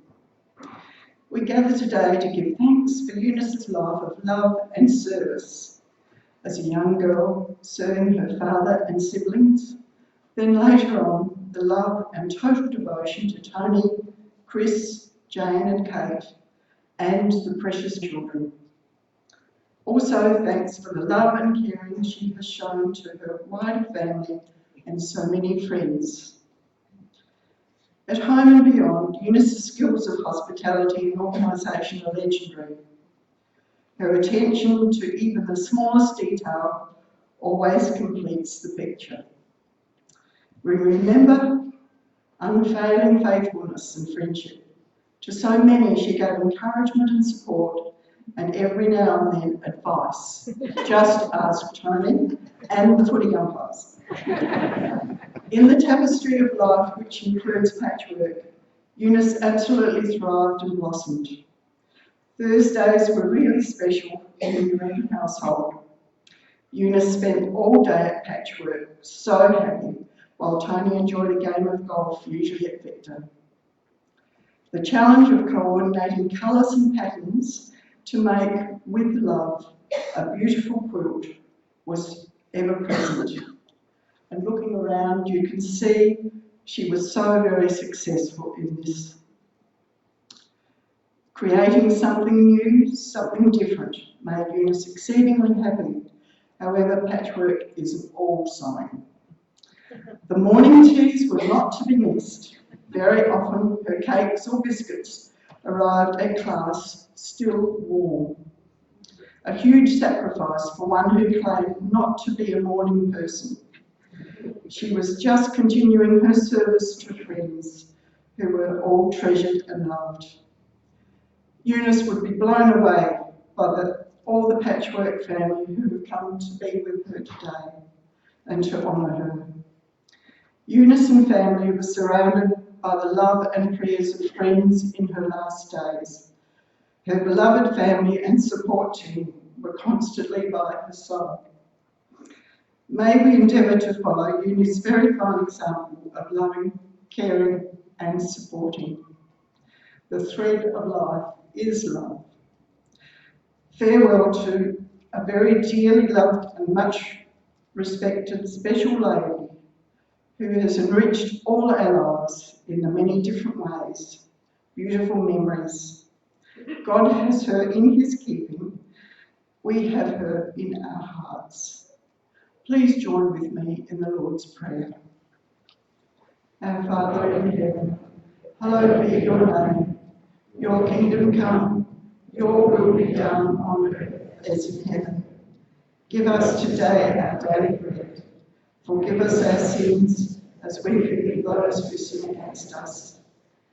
We gather today to give thanks for Eunice's life of love and service. As a young girl, serving her father and siblings, then later on, the love and total devotion to Tony, Chris, Jane and Kate, and the precious children. Also, thanks for the love and caring she has shown to her wider family and so many friends. At home and beyond, Eunice's skills of hospitality and organisation are legendary. Her attention to even the smallest detail always completes the picture. We remember unfailing faithfulness and friendship. To so many, she gave encouragement and support, and every now and then advice. Just ask Tony and the footy umpires. In the tapestry of life, which includes patchwork, Eunice absolutely thrived and blossomed. Thursdays were really special in the Uren household. Eunice spent all day at patchwork, so happy, while Tony enjoyed a game of golf, usually at Victor. The challenge of coordinating colours and patterns to make, with love, a beautiful quilt was ever present. And looking around, you can see she was so very successful in this. Creating something new, something different, made Eunice exceedingly happy. However, patchwork isn't all sewing. The morning teas were not to be missed. Very often, her cakes or biscuits arrived at class still warm. A huge sacrifice for one who claimed not to be a morning person. She was just continuing her service to friends who were all treasured and loved. Eunice would be blown away by all the patchwork family who have come to be with her today and to honour her. Eunice and family were surrounded by the love and prayers of friends in her last days. Her beloved family and support team were constantly by her side. May we endeavour to follow Eunice's very fine example of loving, caring and supporting. The thread of life is love. Farewell to a very dearly loved and much respected special lady who has enriched all our lives in the many different ways, beautiful memories. God has her in his keeping. We have her in our hearts. Please join with me in the Lord's Prayer. Our Father in heaven, hallowed be your name. Your kingdom come, your will be done on earth as in heaven. Give us today our daily bread. Forgive us our sins as we forgive those who sin against us.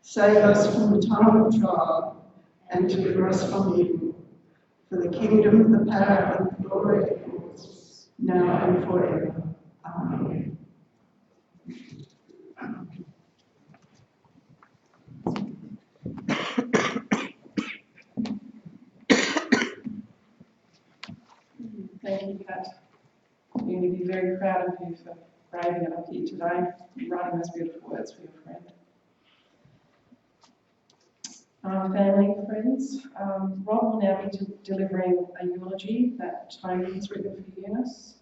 Save us from the time of trial and deliver us from evil. For the kingdom, the power, and the glory are yours, now and forever. Amen. Thank you, Pat. We're going to be very proud of you for braving it up here today, writing those beautiful words for your friend. Family and friends, Rob will now be delivering a eulogy that Tony has written for Eunice,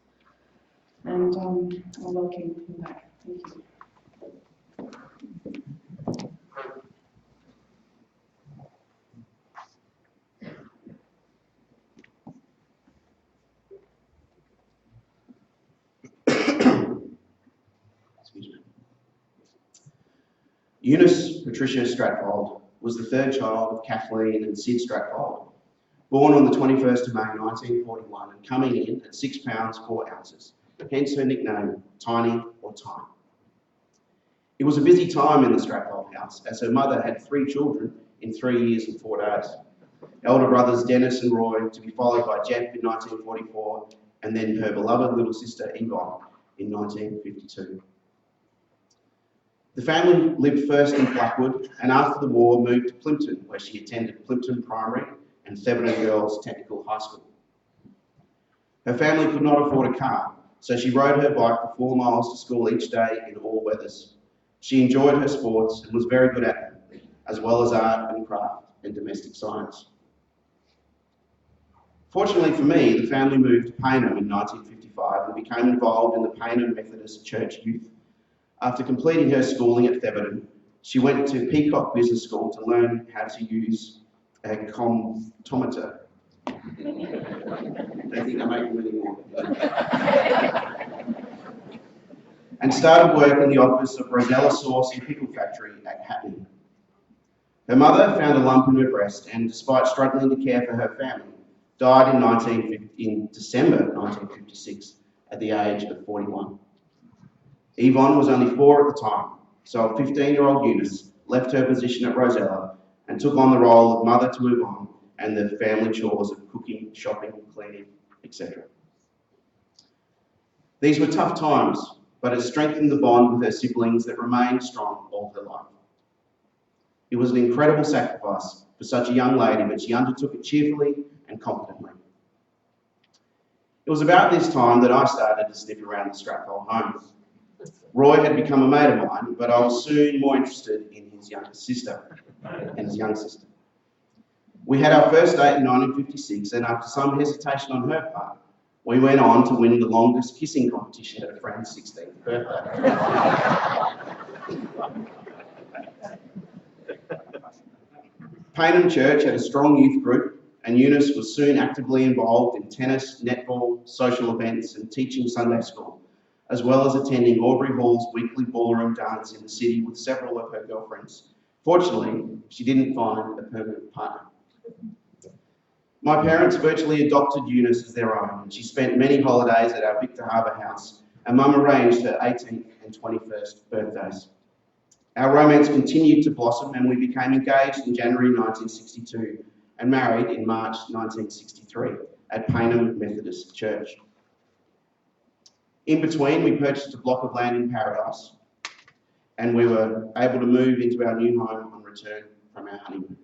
and I'll welcome him back. Thank you. Eunice Patricia Stratfold was the third child of Kathleen and Sid Stratfold, born on the 21st of May 1941 and coming in at 6 pounds 4 ounces, hence her nickname, Tiny or Time. It was a busy time in the Stratfold house as her mother had 3 children in 3 years and 4 days. Elder brothers Dennis and Roy, to be followed by Jeff in 1944, and then her beloved little sister Yvonne in 1952. The family lived first in Blackwood and after the war moved to Plympton, where she attended Plympton Primary and Theberton Girls Technical High School. Her family could not afford a car, so she rode her bike for 4 miles to school each day in all weathers. She enjoyed her sports and was very good at them, as well as art and craft and domestic science. Fortunately for me, the family moved to Payneham in 1955 and became involved in the Payneham Methodist Church Youth. After completing her schooling at Theberton, she went to Peacock Business School to learn how to use a comptometer. I don't think they make them anymore. And started work in the office of Rosella Sauce and Pickle Factory at Hackney. Her mother found a lump in her breast and, despite struggling to care for her family, died in December 1956 at the age of 41. Yvonne was only 4 at the time, so 15-year-old Eunice left her position at Rosella and took on the role of mother to Yvonne and the family chores of cooking, shopping, cleaning, etc. These were tough times, but it strengthened the bond with her siblings that remained strong all her life. It was an incredible sacrifice for such a young lady, but she undertook it cheerfully and competently. It was about this time that I started to sniff around the Stratfold home. Roy had become a mate of mine, but I was soon more interested in his young sister. We had our first date in 1956, and after some hesitation on her part, we went on to win the longest kissing competition at a friend's 16th birthday. Payneham Church had a strong youth group, and Eunice was soon actively involved in tennis, netball, social events, and teaching Sunday school, as well as attending Aubrey Hall's weekly ballroom dance in the city with several of her girlfriends. Fortunately, she didn't find a permanent partner. My parents virtually adopted Eunice as their own, and she spent many holidays at our Victor Harbour house, and Mum arranged her 18th and 21st birthdays. Our romance continued to blossom, and we became engaged in January 1962 and married in March 1963 at Payneham Methodist Church. In between, we purchased a block of land in Paradise, and we were able to move into our new home on return from our honeymoon.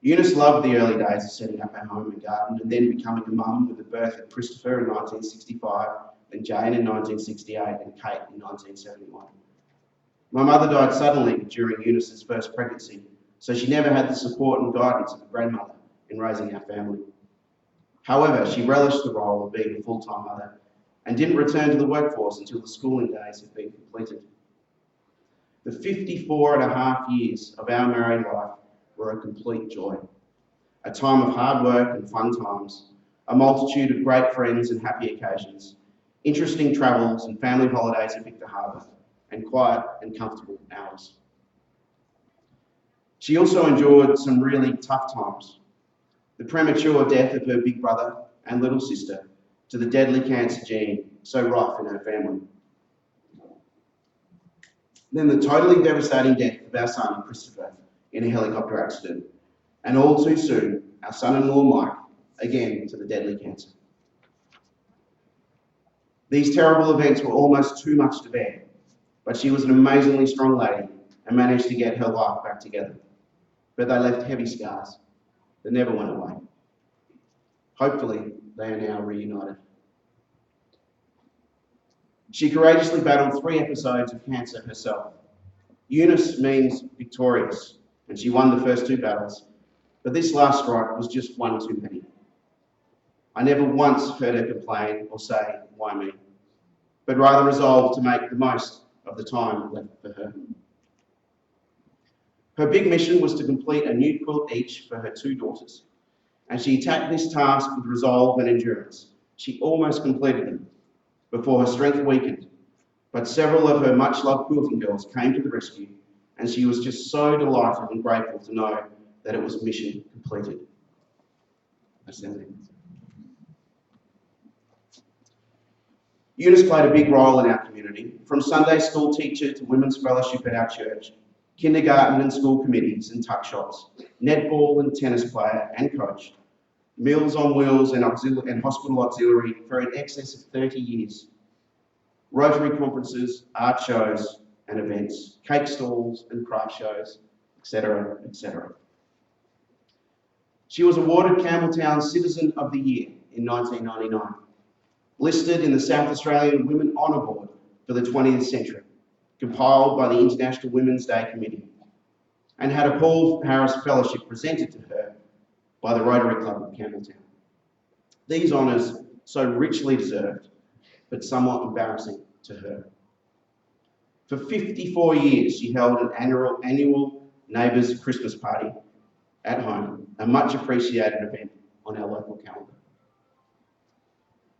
Eunice loved the early days of setting up our home and garden, and then becoming a mum with the birth of Christopher in 1965, then Jane in 1968, and Kate in 1971. My mother died suddenly during Eunice's first pregnancy, so she never had the support and guidance of a grandmother in raising our family. However, she relished the role of being a full-time mother and didn't return to the workforce until the schooling days had been completed. The 54.5 years of our married life were a complete joy, a time of hard work and fun times, a multitude of great friends and happy occasions, interesting travels and family holidays at Victor Harbour, and quiet and comfortable hours. She also endured some really tough times. The premature death of her big brother and little sister to the deadly cancer gene so rife in her family. Then the totally devastating death of our son, Christopher, in a helicopter accident. And all too soon, our son-in-law, Mike, again to the deadly cancer. These terrible events were almost too much to bear, but she was an amazingly strong lady and managed to get her life back together. But they left heavy scars that never went away. Hopefully, they are now reunited. She courageously battled 3 episodes of cancer herself. Eunice means victorious, and she won the first 2 battles, but this last strike was just one too many. I never once heard her complain or say, why me? But rather resolved to make the most of the time left for her. Her big mission was to complete a new quilt each for her 2 daughters, and she attacked this task with resolve and endurance. She almost completed them before her strength weakened, but several of her much-loved quilting girls came to the rescue, and she was just so delighted and grateful to know that it was mission completed. Eunice played a big role in our community, from Sunday school teacher to women's fellowship at our church, kindergarten and school committees and tuck shops, netball and tennis player and coach, Meals on Wheels and hospital auxiliary for in excess of 30 years, Rotary conferences, art shows and events, cake stalls and craft shows, etc., etc. She was awarded Campbelltown's Citizen of the Year in 1999, listed in the South Australian Women Honour Board for the 20th century, compiled by the International Women's Day Committee, and had a Paul Harris Fellowship presented to her by the Rotary Club of Campbelltown. These honours, so richly deserved, but somewhat embarrassing to her. For 54 years, she held an annual Neighbours Christmas party at home, a much appreciated event on our local calendar.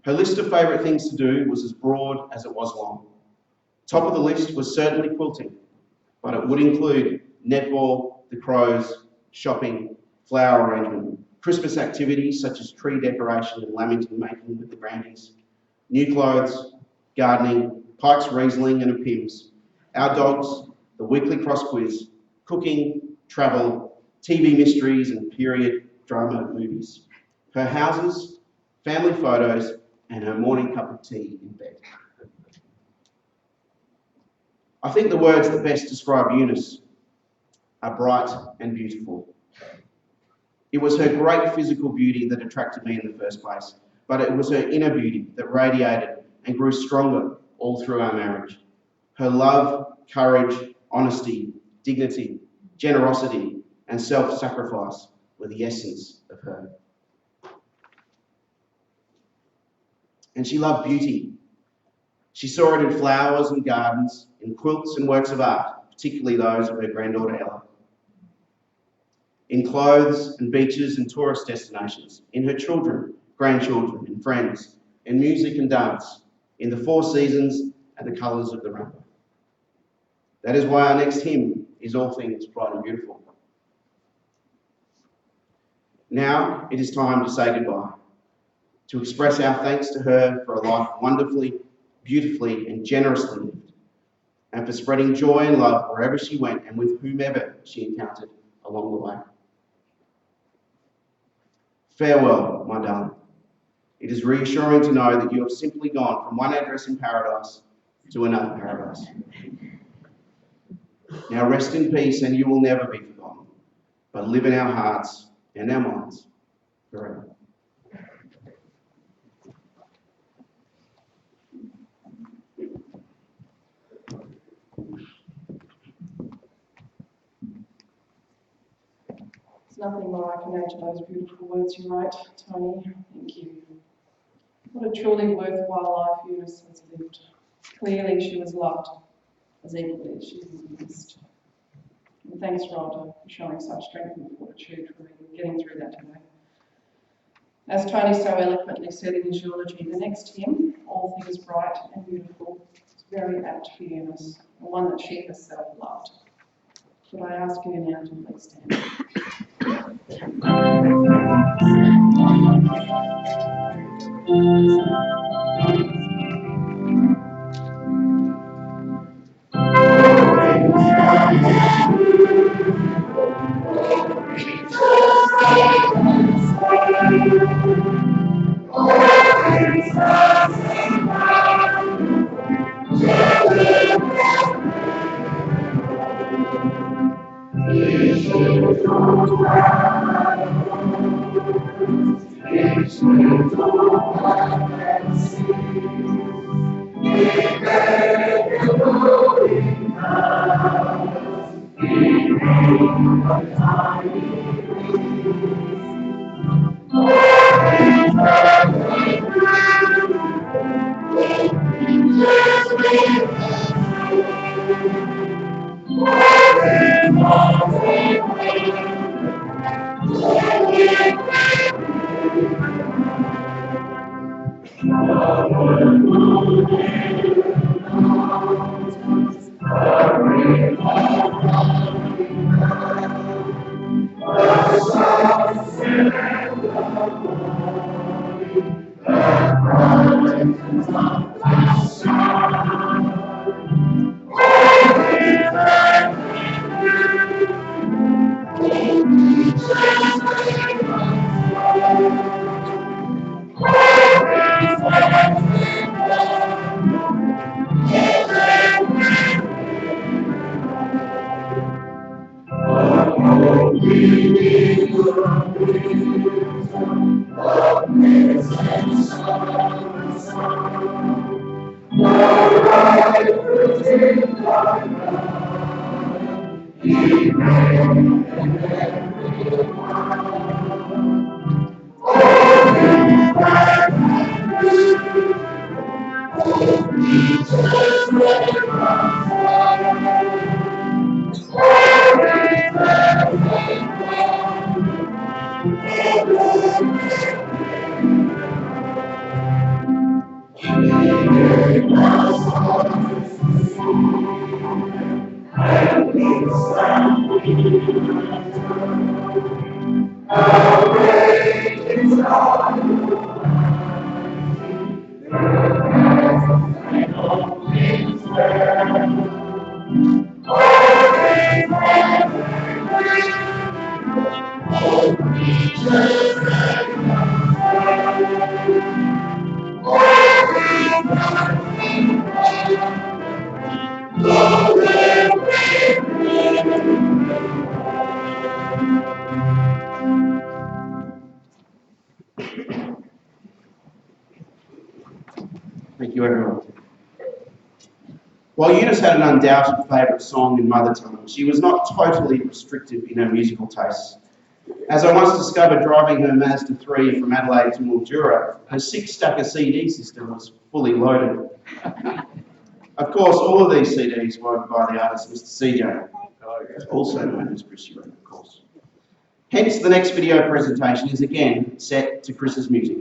Her list of favourite things to do was as broad as it was long. Top of the list was certainly quilting, but it would include netball, the Crows, shopping, flower arrangement, Christmas activities such as tree decoration and lamington making with the grannies, new clothes, gardening, Pikes Riesling and a Pims, our dogs, the weekly cross quiz, cooking, travel, TV mysteries and period drama movies, her houses, family photos, and her morning cup of tea in bed. I think the words that best describe Eunice are bright and beautiful. It was her great physical beauty that attracted me in the first place, but it was her inner beauty that radiated and grew stronger all through our marriage. Her love, courage, honesty, dignity, generosity, and self-sacrifice were the essence of her. And she loved beauty. She saw it in flowers and gardens, in quilts and works of art, particularly those of her granddaughter Ella, in clothes and beaches and tourist destinations, in her children, grandchildren and friends, in music and dance, in the 4 seasons and the colours of the rainbow. That is why our next hymn is All Things Bright and Beautiful. Now it is time to say goodbye, to express our thanks to her for a life wonderfully, beautifully and generously lived, and for spreading joy and love wherever she went and with whomever she encountered along the way. Farewell, my darling. It is reassuring to know that you have simply gone from one address in paradise to another paradise. Now rest in peace, and you will never be forgotten, but live in our hearts and our minds forever. There's nothing more I can add to those beautiful words you wrote, Tony. Thank you. What a truly worthwhile life Eunice has lived. Clearly she was loved as equally as she was missed. And thanks, Rhonda, for showing such strength and fortitude for getting through that today. As Tony so eloquently said in his eulogy, the next hymn, All Things Bright and Beautiful, is very apt for Eunice, and one that she herself loved. Should I ask you now to please stand? Thank you, everyone. While Eunice had an undoubted favourite song in mother tongue, she was not totally restrictive in her musical tastes. As I once discovered driving her Mazda 3 from Adelaide to Mildura, her 6-stacker CD system was fully loaded. Of course, all of these CDs were by the artist Mr. CJ, also known as Patricia, of course. Hence, the next video presentation is again set to Chris's music.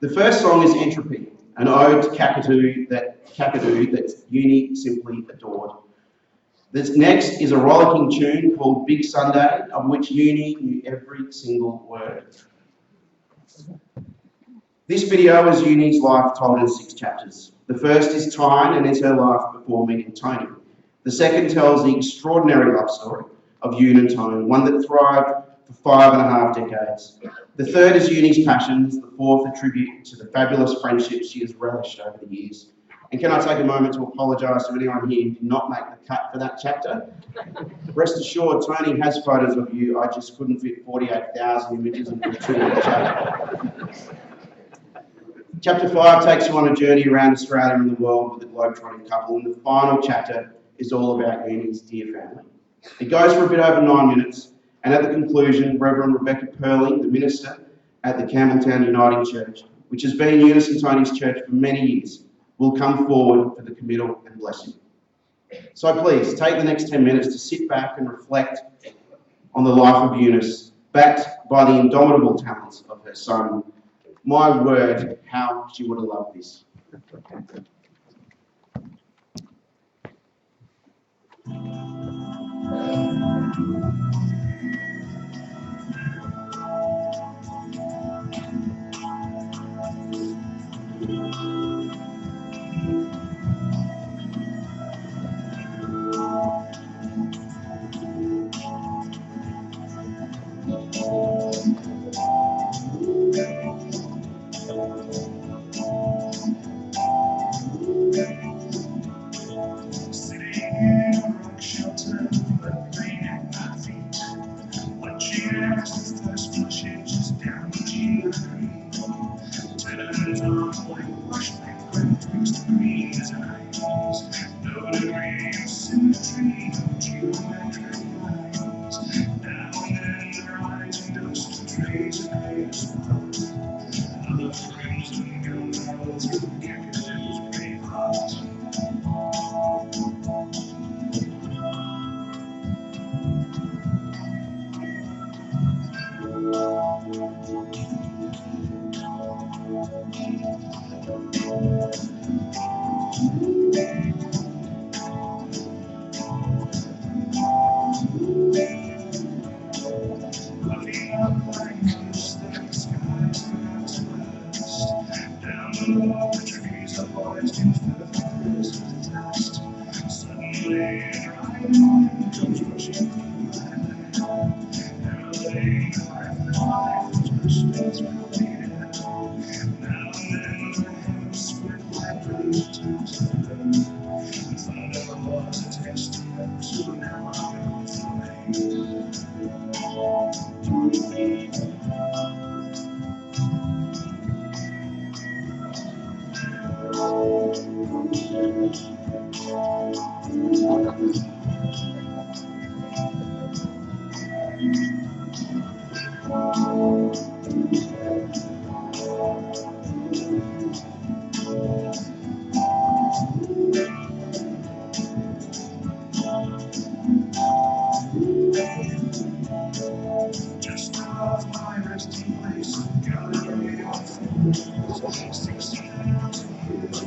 The first song is Entropy, an ode to Kakadu that Uni simply adored. This next is a rollicking tune called Big Sunday, of which Uni knew every single word. This video is Uni's life told in 6 chapters. The first is Tyne and is her life before meeting Tony. The second tells the extraordinary love story of Ewan and Tone, one that thrived for 5.5 decades. The third is Uni's passions, the fourth a tribute to the fabulous friendships she has relished over the years. And can I take a moment to apologise to anyone here who did not make the cut for that chapter? Rest assured, Tony has photos of you. I just couldn't fit 48,000 images into a 2-minute chapter. Chapter 5 takes you on a journey around Australia and the world with a globetrotting couple, and the final chapter is all about Uni's dear family. It goes for a bit over 9 minutes, and at the conclusion, Reverend Rebecca Perling, the minister at the Campbelltown Uniting Church, which has been Eunice and Tony's church for many years, will come forward for the committal and blessing. So please, take the next 10 minutes to sit back and reflect on the life of Eunice, backed by the indomitable talents of her son. My word, how she would have loved this. Sitting in a rock shelter, but rain at my feet. Watching as the first flush edges down the Gila Creek. Turns on whitewashed background twixt the green eyes. No degree of symmetry, no geometric lines. Now and then the rising dust trays a clear spot. Another crimson gunmetal through Geckos' brave heart. Looking up, I noticed that the skies are not as vast. Down below the trees are poised in perfect with dust. Suddenly, a dry wind comes rushing through my land. Heralding the breath of life that rushes through the air. Now and then the heavens split like waves turns to earth. And thunder was a testament to now I go through rain. Just off my resting place, gallery of thorns. 60,000 years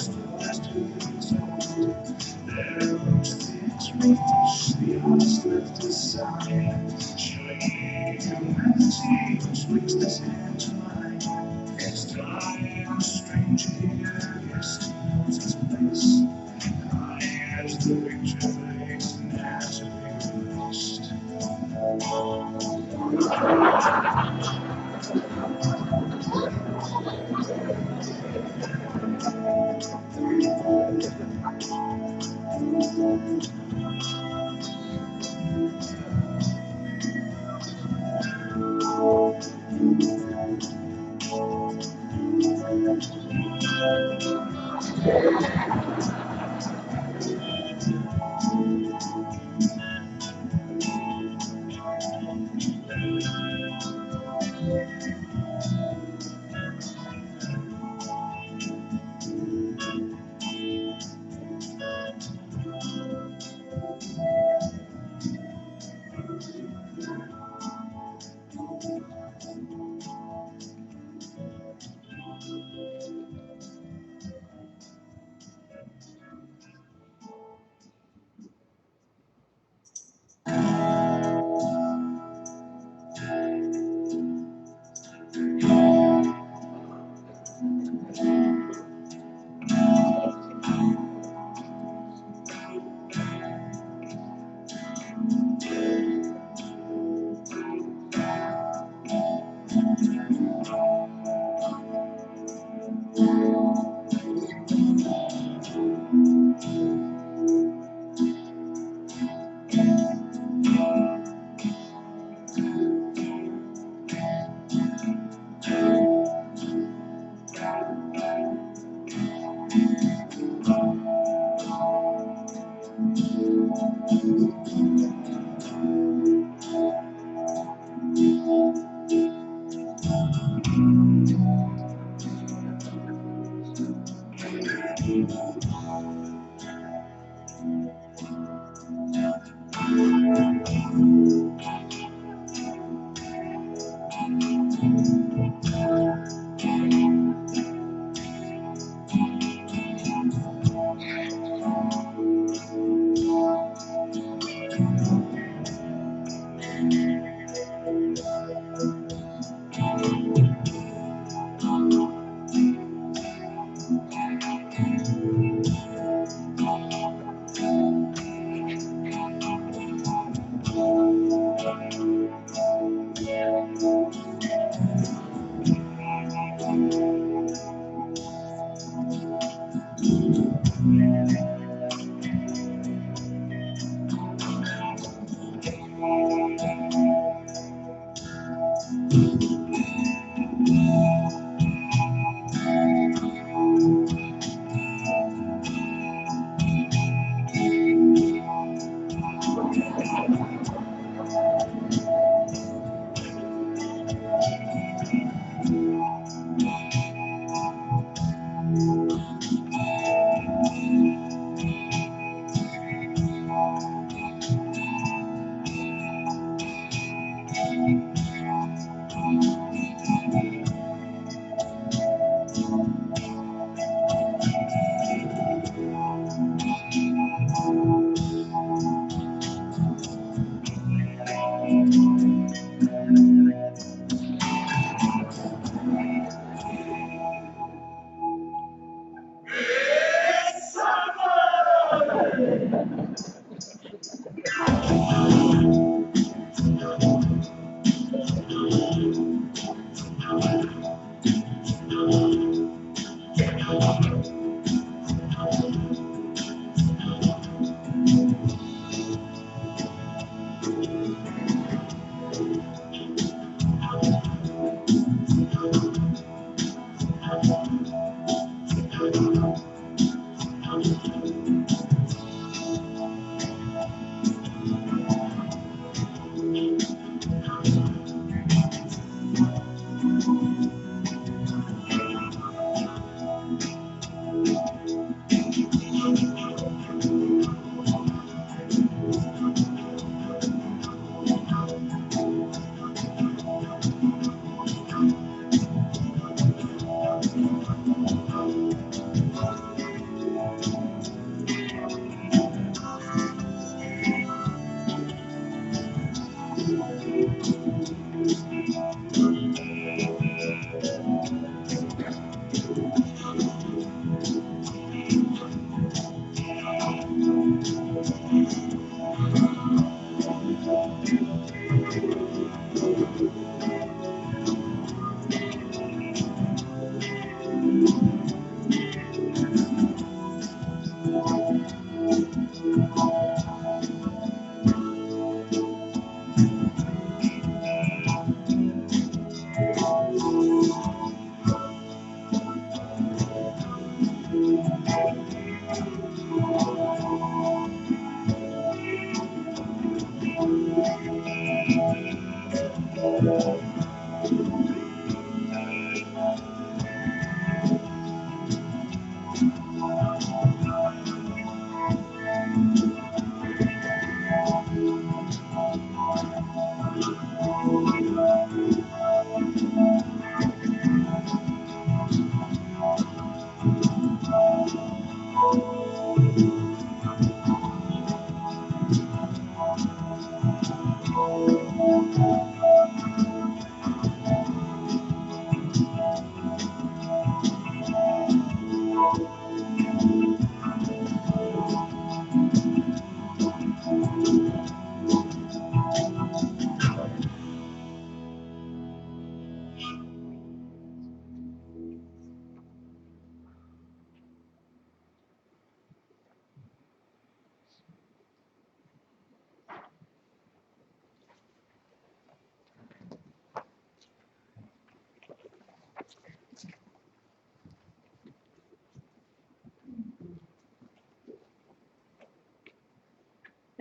of last years old. There looks the X-ray fish, the artist left his sign, showing me humanity which links this hand to mine. It's time, stranger here, yes, he knows his place. Crying as the picture fades and has to be released.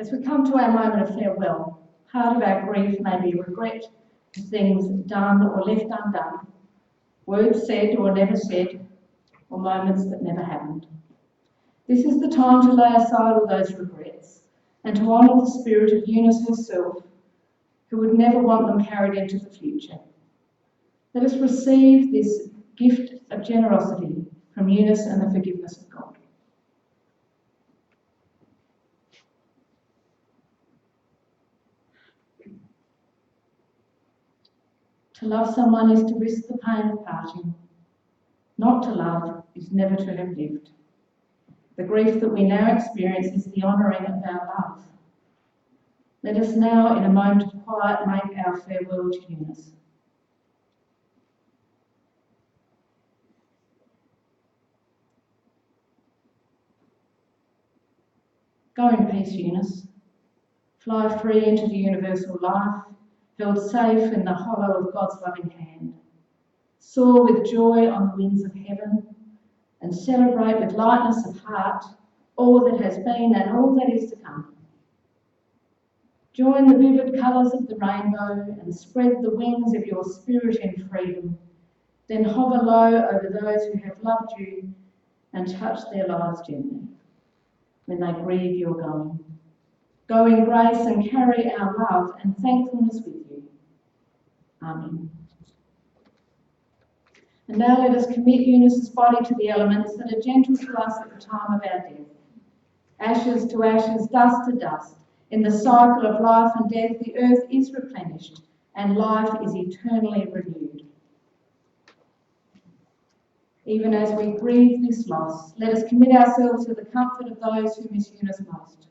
As we come to our moment of farewell, part of our grief may be regret for things done or left undone, words said or never said, or moments that never happened. This is the time to lay aside all those regrets and to honour the spirit of Eunice herself, who would never want them carried into the future. Let us receive this gift of generosity from Eunice and the forgiveness of God. To love someone is to risk the pain of parting. Not to love is never to have lived. The grief that we now experience is the honouring of our love. Let us now, in a moment of quiet, make our farewell to Eunice. Go in peace, Eunice. Fly free into the universal life, held safe in the hollow of God's loving hand. Soar with joy on the wings of heaven and celebrate with lightness of heart all that has been and all that is to come. Join the vivid colours of the rainbow and spread the wings of your spirit in freedom. Then hover low over those who have loved you and touch their lives gently when they grieve your going. Go in grace and carry our love and thankfulness with you. Amen. And now let us commit Eunice's body to the elements that are gentle to us at the time of our death. Ashes to ashes, dust to dust. In the cycle of life and death, the earth is replenished and life is eternally renewed. Even as we grieve this loss, let us commit ourselves to the comfort of those who miss Eunice most.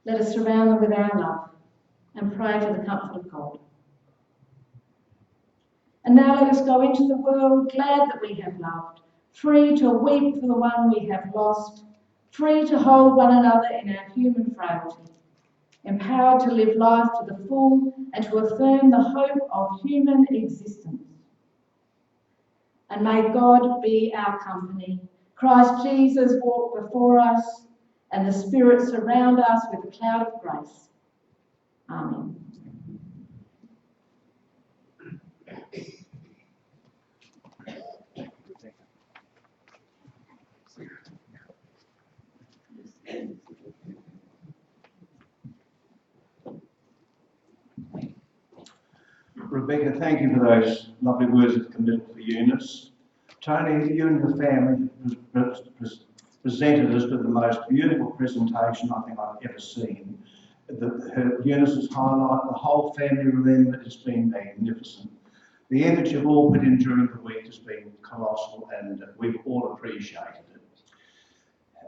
Let us surround them with our love and pray for the comfort of God. And now let us go into the world glad that we have loved, free to weep for the one we have lost, free to hold one another in our human frailty, empowered to live life to the full and to affirm the hope of human existence. And may God be our company. Christ Jesus walk before us, and the Spirit surround us with a cloud of grace. Amen. Rebecca, thank you for those lovely words of committal for Eunice. Tony, you and your family presented us with the most beautiful presentation I think I've ever seen. Eunice's highlight, the whole family remembered, has been magnificent. The effort you've all put in during the week has been colossal, and we've all appreciated it.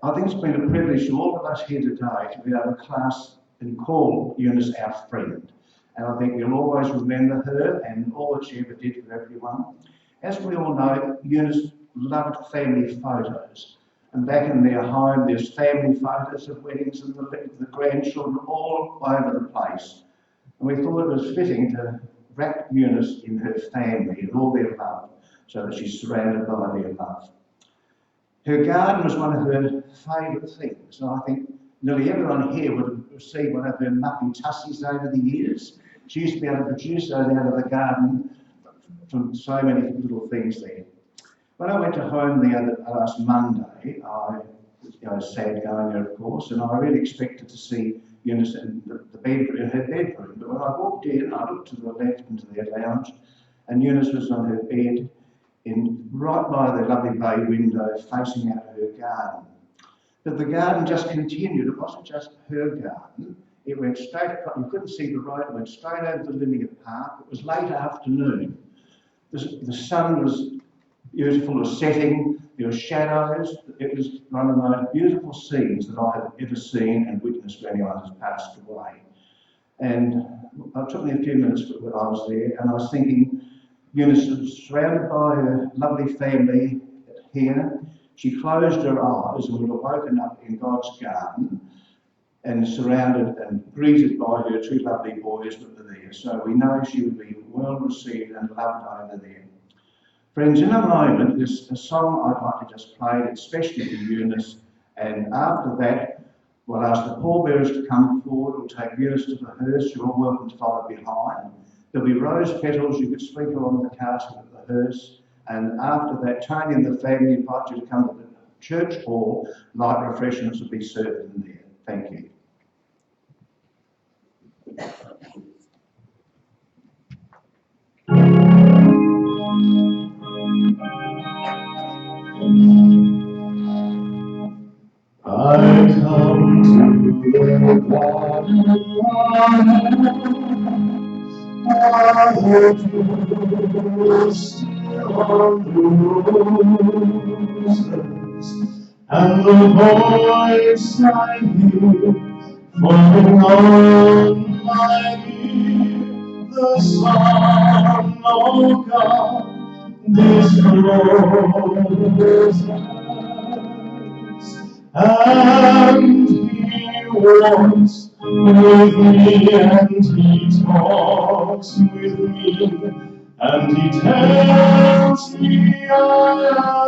I think it's been a privilege to all of us here today to be able to class and call Eunice our friend. And I think we'll always remember her and all that she ever did for everyone. As we all know, Eunice loved family photos. And back in their home, there's family photos of weddings and the grandchildren all over the place. And we thought it was fitting to wrap Eunice in her family and all their love, so that she's surrounded by their love. Her garden was one of her favourite things. And I think nearly everyone here would have received one of her mucky tussies over the years. She used to be able to produce those out of the garden from so many little things there. When I went to home last Monday, I was sad going there, of course, and I really expected to see Eunice in her bedroom. But when I walked in, I looked to the left into their lounge, and Eunice was on her bed, right by the lovely bay window, facing out her garden. But the garden just continued. It wasn't just her garden. It went straight across. You couldn't see the road. It went straight over the linear park. It was late afternoon. The sun was beautiful, was setting. There were shadows. It was one of the most beautiful scenes that I have ever seen and witnessed when anyone has passed away. And it took me a few minutes when I was there, and I was thinking, Eunice was surrounded by her lovely family here. She closed her eyes and would have woken up in God's garden and surrounded and greeted by her two lovely boys that were there. So we know she would be well received and loved over there. Friends, in a moment, there's a song I'd like to just play, especially for Eunice, and after that, we'll ask the pallbearers to come forward. We'll take Eunice to the hearse. You're all welcome to follow behind. There'll be rose petals you could sprinkle on the casket of the hearse. And after that, Tony and the family invite you to come to the church hall. Light refreshments will be served in there. Thank you. I come to the garden still on the roses, and the voice I hear falling on my ear, the Son of God discloses, and He walks with me, and He talks with me, and He tells me I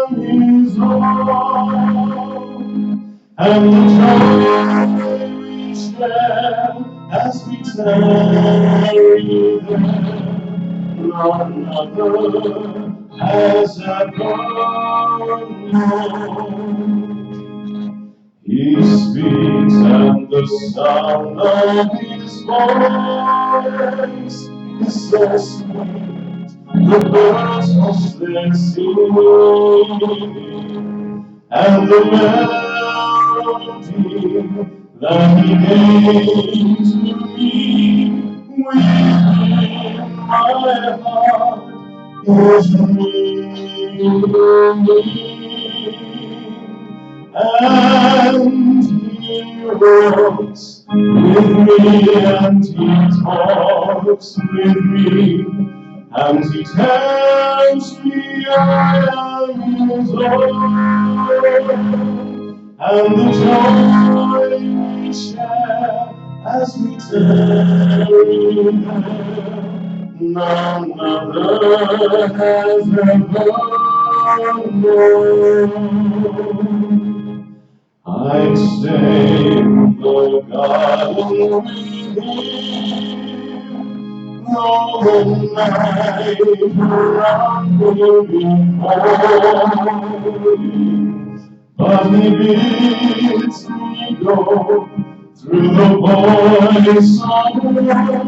am His own, and the joy we share as we tarry there, none other has ever known. He speaks, and the sound of His voice is so sweet, the birds hush their singing, and the melody that He gave to me within my heart is ringing. And He walks with me, and He talks with me, and He tells me I am His own, and the joy we share as we tarry there, none other has ever known. I'd stay in the garden with Him, though the night around will be falling, but He bids me go through the voice of love.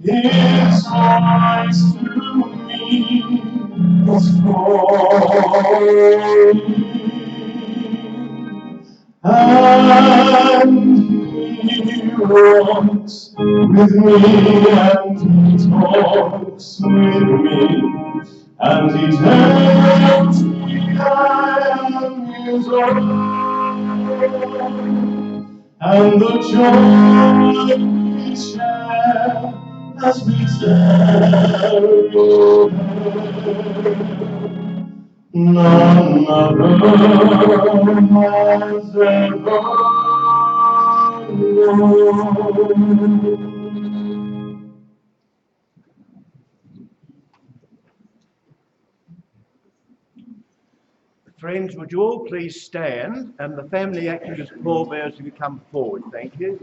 His voice to me is calling. And He walks with me, and He talks with me, and He tells me I am His own, and the joy we share as we tarry there, none other has ever known. Friends, would you all please stand, and the family acting as pallbearers, if you come forward. Thank you.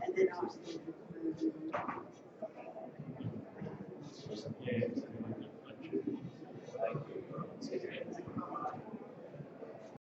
And then I was thinking,